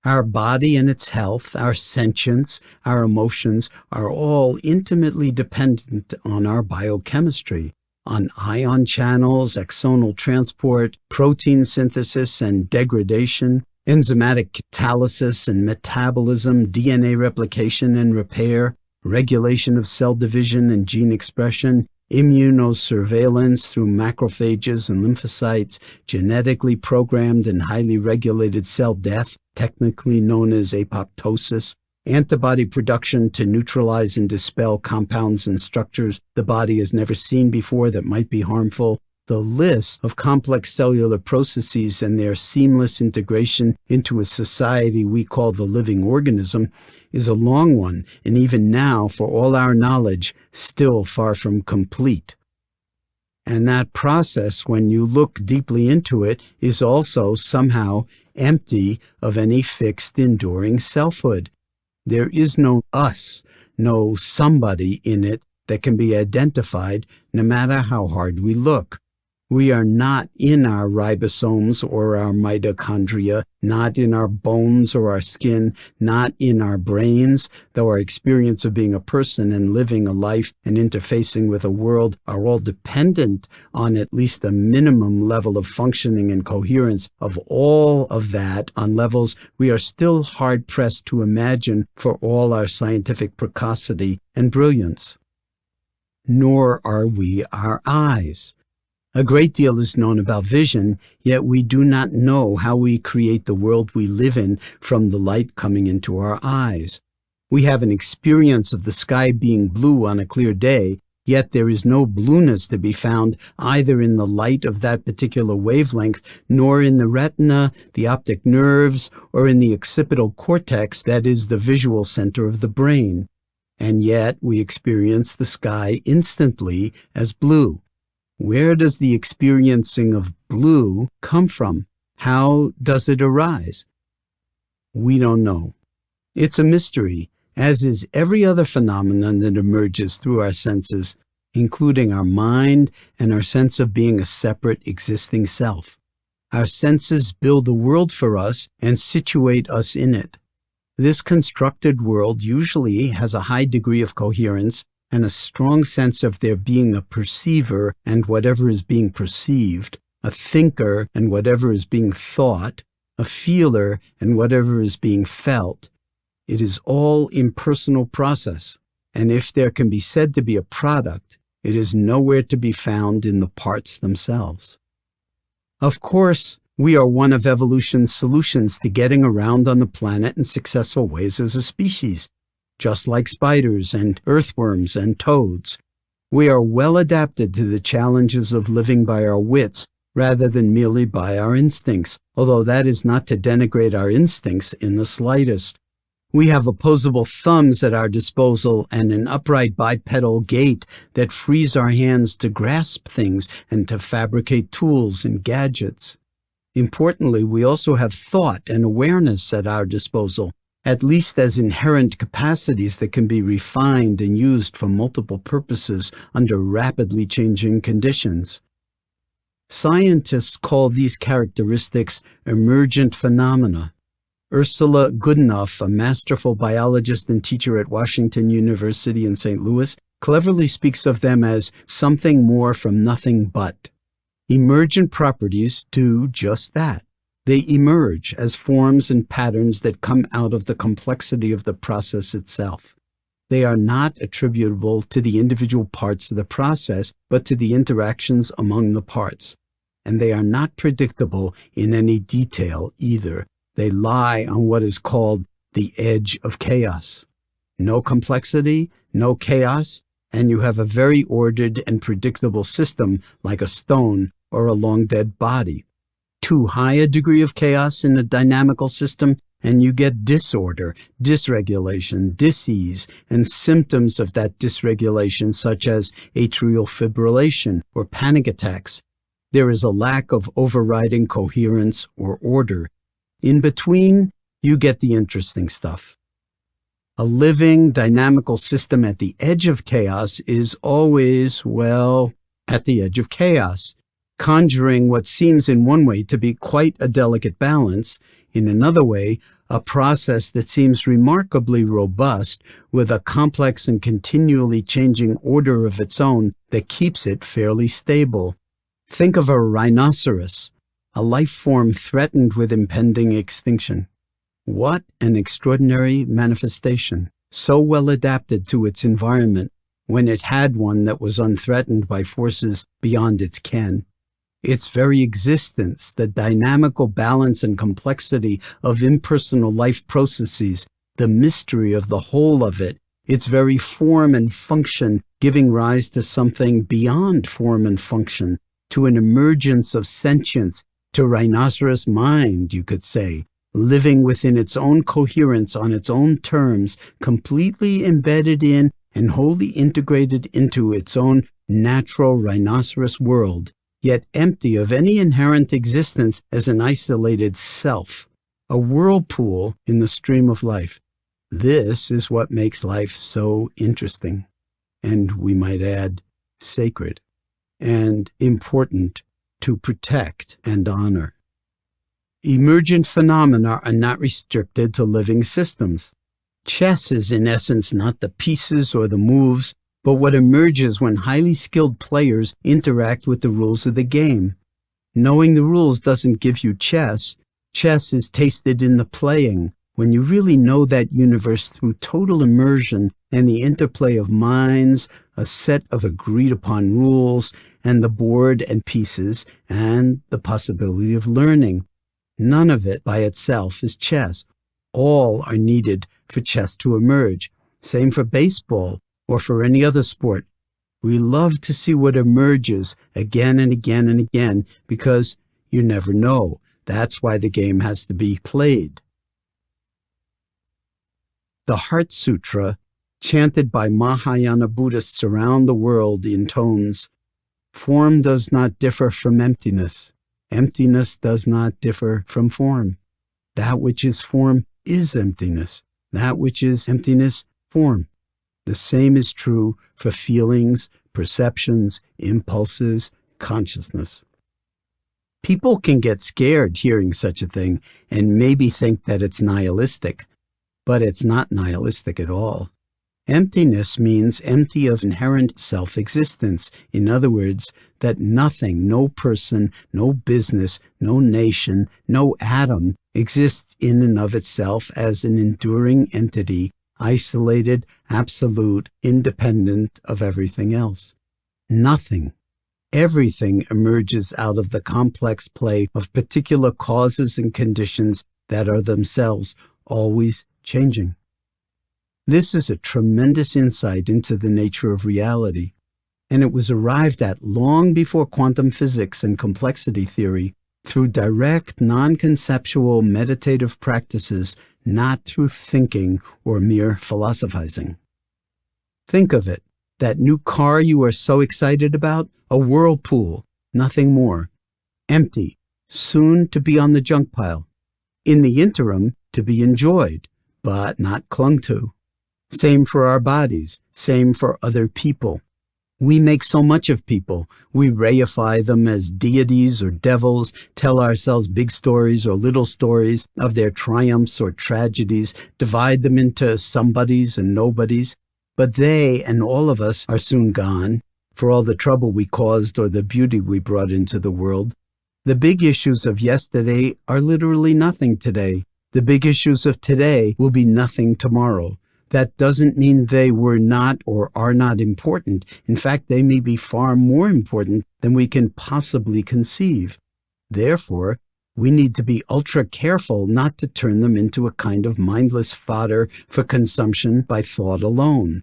Our body and its health, our sentience, our emotions are all intimately dependent on our biochemistry, on ion channels, axonal transport, protein synthesis and degradation, enzymatic catalysis and metabolism, DNA replication and repair, regulation of cell division and gene expression, immunosurveillance through macrophages and lymphocytes, genetically programmed and highly regulated cell death, technically known as apoptosis, antibody production to neutralize and dispel compounds and structures the body has never seen before that might be harmful. The list of complex cellular processes and their seamless integration into a society we call the living organism is a long one, and even now, for all our knowledge, still far from complete. And that process, when you look deeply into it, is also somehow empty of any fixed, enduring selfhood. There is no us, no somebody in it that can be identified no matter how hard we look. We are not in our ribosomes or our mitochondria, not in our bones or our skin, not in our brains, though our experience of being a person and living a life and interfacing with a world are all dependent on at least a minimum level of functioning and coherence of all of that on levels we are still hard-pressed to imagine for all our scientific precocity and brilliance. Nor are we our eyes. A great deal is known about vision, yet we do not know how we create the world we live in from the light coming into our eyes. We have an experience of the sky being blue on a clear day, yet there is no blueness to be found either in the light of that particular wavelength, nor in the retina, the optic nerves, or in the occipital cortex, that is the visual center of the brain. And yet we experience the sky instantly as blue. Where does the experiencing of blue come from? How does it arise? We don't know. It's a mystery, as is every other phenomenon that emerges through our senses, including our mind and our sense of being a separate existing self. Our senses build a world for us and situate us in it. This constructed world usually has a high degree of coherence and a strong sense of there being a perceiver and whatever is being perceived, a thinker and whatever is being thought, a feeler and whatever is being felt. It is all impersonal process, and if there can be said to be a product, it is nowhere to be found in the parts themselves. Of course, we are one of evolution's solutions to getting around on the planet in successful ways as a species. Just like spiders and earthworms and toads, we are well adapted to the challenges of living by our wits rather than merely by our instincts, although that is not to denigrate our instincts in the slightest. We have opposable thumbs at our disposal and an upright bipedal gait that frees our hands to grasp things and to fabricate tools and gadgets. Importantly, we also have thought and awareness at our disposal, at least as inherent capacities that can be refined and used for multiple purposes under rapidly changing conditions. Scientists call these characteristics emergent phenomena. Ursula Goodenough, a masterful biologist and teacher at Washington University in St. Louis, cleverly speaks of them as something more from nothing but. Emergent properties do just that. They emerge as forms and patterns that come out of the complexity of the process itself. They are not attributable to the individual parts of the process, but to the interactions among the parts. And they are not predictable in any detail either. They lie on what is called the edge of chaos. No complexity, no chaos, and you have a very ordered and predictable system like a stone or a long-dead body. Too high a degree of chaos in a dynamical system, and you get disorder, dysregulation, dis-ease, and symptoms of that dysregulation such as atrial fibrillation or panic attacks. There is a lack of overriding coherence or order. In between, you get the interesting stuff. A living, dynamical system at the edge of chaos is always, well, at the edge of chaos, conjuring what seems in one way to be quite a delicate balance, in another way, a process that seems remarkably robust with a complex and continually changing order of its own that keeps it fairly stable. Think of a rhinoceros, a life form threatened with impending extinction. What an extraordinary manifestation, so well adapted to its environment when it had one that was unthreatened by forces beyond its ken. Its very existence, the dynamical balance and complexity of impersonal life processes, the mystery of the whole of it, its very form and function giving rise to something beyond form and function, to an emergence of sentience, to rhinoceros mind, you could say, living within its own coherence on its own terms, completely embedded in and wholly integrated into its own natural rhinoceros world, yet empty of any inherent existence as an isolated self, a whirlpool in the stream of life. This is what makes life so interesting, and we might add, sacred, and important to protect and honor. Emergent phenomena are not restricted to living systems. Chess is in essence not the pieces or the moves, but what emerges when highly skilled players interact with the rules of the game. Knowing the rules doesn't give you chess. Chess is tasted in the playing, when you really know that universe through total immersion and the interplay of minds, a set of agreed-upon rules, and the board and pieces, and the possibility of learning. None of it by itself is chess. All are needed for chess to emerge. Same for baseball or for any other sport. We love to see what emerges again and again and again because you never know. That's why the game has to be played. The Heart Sutra, chanted by Mahayana Buddhists around the world, intones, "Form does not differ from emptiness. Emptiness does not differ from form. That which is form is emptiness. That which is emptiness, form." The same is true for feelings, perceptions, impulses, consciousness. People can get scared hearing such a thing and maybe think that it's nihilistic, but it's not nihilistic at all. Emptiness means empty of inherent self-existence. In other words, that nothing, no person, no business, no nation, no atom exists in and of itself as an enduring entity, isolated, absolute, independent of everything else. Nothing. Everything emerges out of the complex play of particular causes and conditions that are themselves always changing. This is a tremendous insight into the nature of reality, and it was arrived at long before quantum physics and complexity theory through direct, non-conceptual meditative practices, not through thinking or mere philosophizing. Think of it, that new car you are so excited about, a whirlpool, nothing more. Empty, soon to be on the junk pile. In the interim, to be enjoyed, but not clung to. Same for our bodies, same for other people. We make so much of people. We reify them as deities or devils, tell ourselves big stories or little stories of their triumphs or tragedies, divide them into somebodies and nobodies. But they and all of us are soon gone, for all the trouble we caused or the beauty we brought into the world. The big issues of yesterday are literally nothing today. The big issues of today will be nothing tomorrow. That doesn't mean they were not or are not important. In fact, they may be far more important than we can possibly conceive. Therefore, we need to be ultra careful not to turn them into a kind of mindless fodder for consumption by thought alone.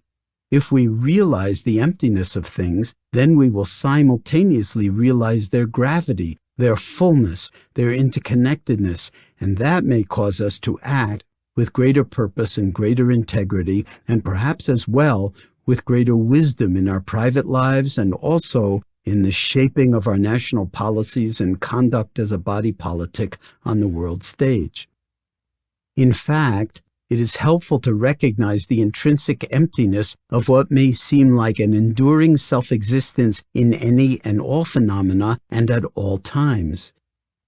If we realize the emptiness of things, then we will simultaneously realize their gravity, their fullness, their interconnectedness, and that may cause us to act with greater purpose and greater integrity, and perhaps as well with greater wisdom in our private lives and also in the shaping of our national policies and conduct as a body politic on the world stage. In fact, it is helpful to recognize the intrinsic emptiness of what may seem like an enduring self-existence in any and all phenomena and at all times.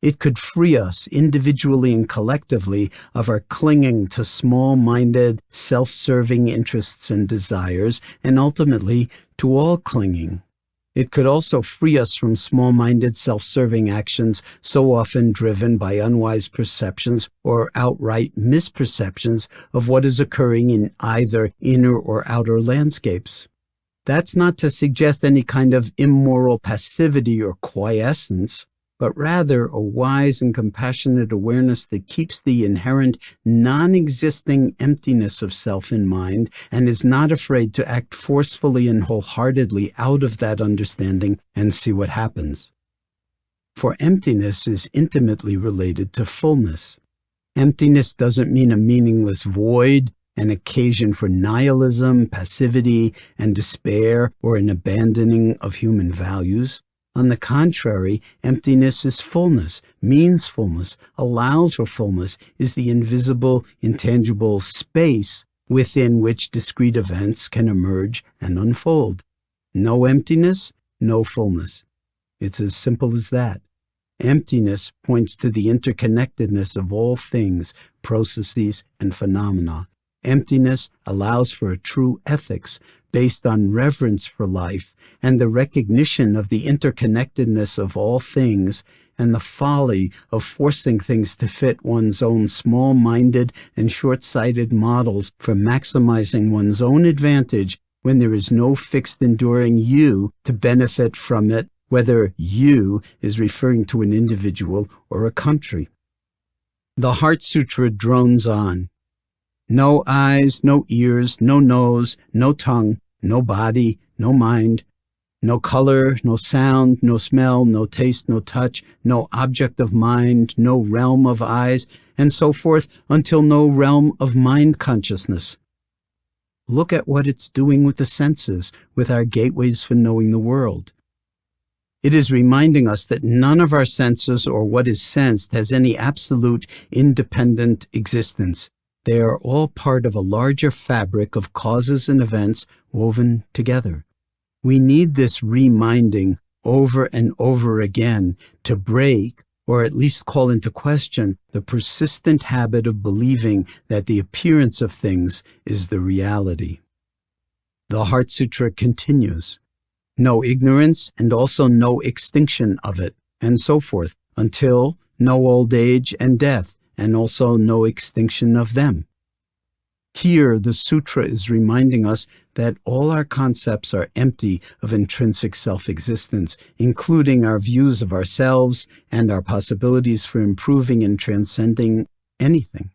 It could free us individually and collectively of our clinging to small-minded, self-serving interests and desires, and ultimately to all clinging. It could also free us from small-minded, self-serving actions so often driven by unwise perceptions or outright misperceptions of what is occurring in either inner or outer landscapes. That's not to suggest any kind of immoral passivity or quiescence, but rather a wise and compassionate awareness that keeps the inherent non-existing emptiness of self in mind and is not afraid to act forcefully and wholeheartedly out of that understanding and see what happens. For emptiness is intimately related to fullness. Emptiness doesn't mean a meaningless void, an occasion for nihilism, passivity, and despair, or an abandoning of human values. On the contrary, emptiness is fullness, means fullness, allows for fullness, is the invisible, intangible space within which discrete events can emerge and unfold. No emptiness, no fullness. It's as simple as that. Emptiness points to the interconnectedness of all things, processes, and phenomena. Emptiness allows for a true ethics based on reverence for life and the recognition of the interconnectedness of all things and the folly of forcing things to fit one's own small-minded and short-sighted models for maximizing one's own advantage when there is no fixed enduring you to benefit from it, whether you is referring to an individual or a country. The Heart Sutra drones on. No eyes, no ears, no nose, no tongue, no body, no mind, no color, no sound, no smell, no taste, no touch, no object of mind, no realm of eyes, and so forth until no realm of mind consciousness. Look at what it's doing with the senses, with our gateways for knowing the world. It is reminding us that none of our senses or what is sensed has any absolute independent existence. They are all part of a larger fabric of causes and events woven together. We need this reminding over and over again to break, or at least call into question, the persistent habit of believing that the appearance of things is the reality. The Heart Sutra continues. No ignorance and also no extinction of it, and so forth, until no old age and death, and also no extinction of them. Here, the sutra is reminding us that all our concepts are empty of intrinsic self-existence, including our views of ourselves and our possibilities for improving and transcending anything.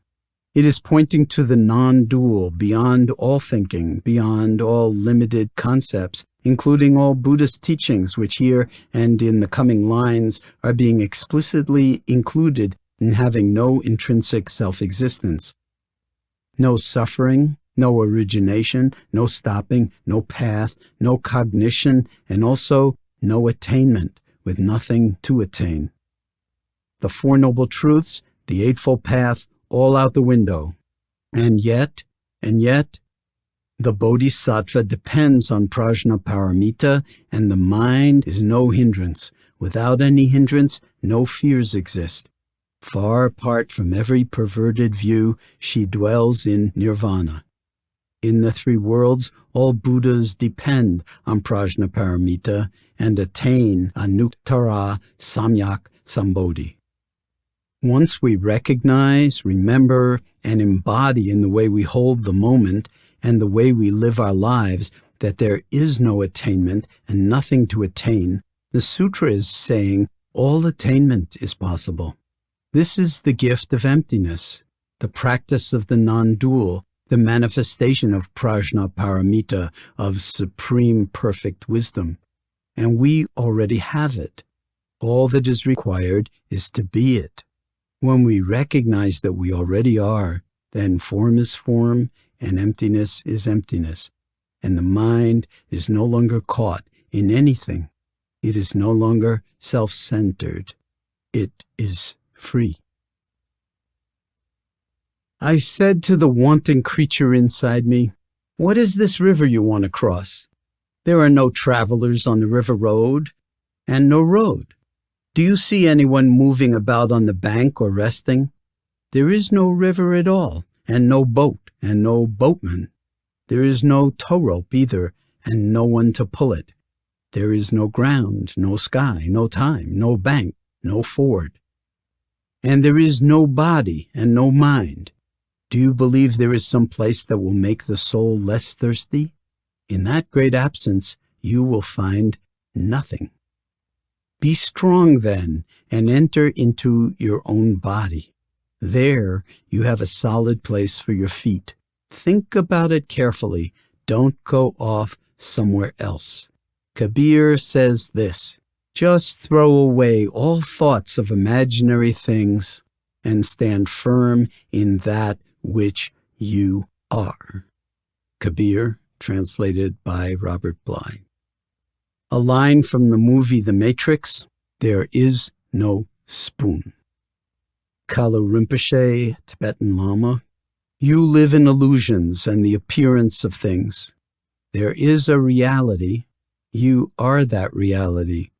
It is pointing to the non-dual, beyond all thinking, beyond all limited concepts, including all Buddhist teachings, which here and in the coming lines are being explicitly included in having no intrinsic self-existence. No suffering, no origination, no stopping, no path, no cognition, and also no attainment, with nothing to attain. The Four Noble Truths, the Eightfold Path, all out the window. And yet, the Bodhisattva depends on Prajnaparamita, and the mind is no hindrance. Without any hindrance, no fears exist. Far apart from every perverted view, she dwells in nirvana. In the three worlds, all Buddhas depend on Prajnaparamita and attain Anuttara Samyak Sambodhi. Once we recognize, remember, and embody in the way we hold the moment and the way we live our lives that there is no attainment and nothing to attain, the sutra is saying all attainment is possible. This is the gift of emptiness, the practice of the non-dual, the manifestation of Prajnaparamita, of supreme perfect wisdom. And we already have it. All that is required is to be it. When we recognize that we already are, then form is form and emptiness is emptiness, and the mind is no longer caught in anything. It is no longer self-centered. It is free. I said to the wanting creature inside me, "What is this river you want to cross? There are no travelers on the river road, and no road. Do you see anyone moving about on the bank or resting? There is no river at all, and no boat, and no boatman. There is no tow rope either, and no one to pull it. There is no ground, no sky, no time, no bank, no ford. And there is no body and no mind. Do you believe there is some place that will make the soul less thirsty? In that great absence, you will find nothing. Be strong then, and enter into your own body. There you have a solid place for your feet. Think about it carefully. Don't go off somewhere else. Kabir says this, just throw away all thoughts of imaginary things and stand firm in that which you are. Kabir, translated by Robert Bly. A line from the movie The Matrix, there is no spoon. Kalu Rinpoche, Tibetan Lama. You live in illusions and the appearance of things. There is a reality. You are that reality.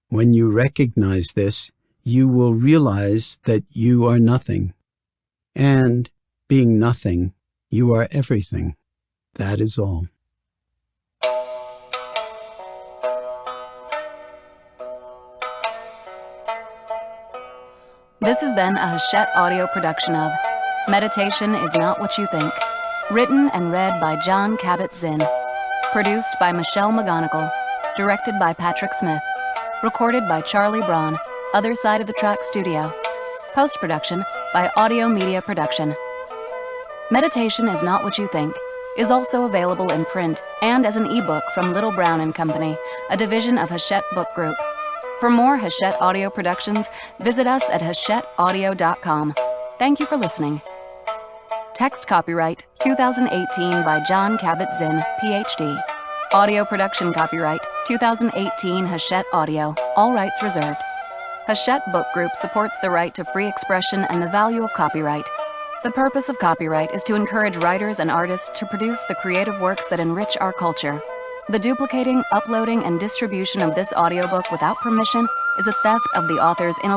When you recognize this, you will realize that you are nothing. And, being nothing, you are everything. That is all. This has been a Hachette audio production of Meditation is Not What You Think. Written and read by Jon Kabat-Zinn. Produced by Michelle McGonigal. Directed by Patrick Smith. Recorded by Charlie Braun, Other Side of the Track Studio. Post-production by Audio Media Production. Meditation is Not What You Think is also available in print and as an ebook from Little Brown and Company, a division of Hachette Book Group. For more Hachette audio productions, visit us at hachetteaudio.com. Thank you for listening. Text copyright 2018 by Jon Kabat-Zinn, Ph.D. Audio production copyright 2018 Hachette Audio, all rights reserved. Hachette Book Group supports the right to free expression and the value of copyright. The purpose of copyright is to encourage writers and artists to produce the creative works that enrich our culture. The duplicating, uploading, and distribution of this audiobook without permission is a theft of the author's intellectual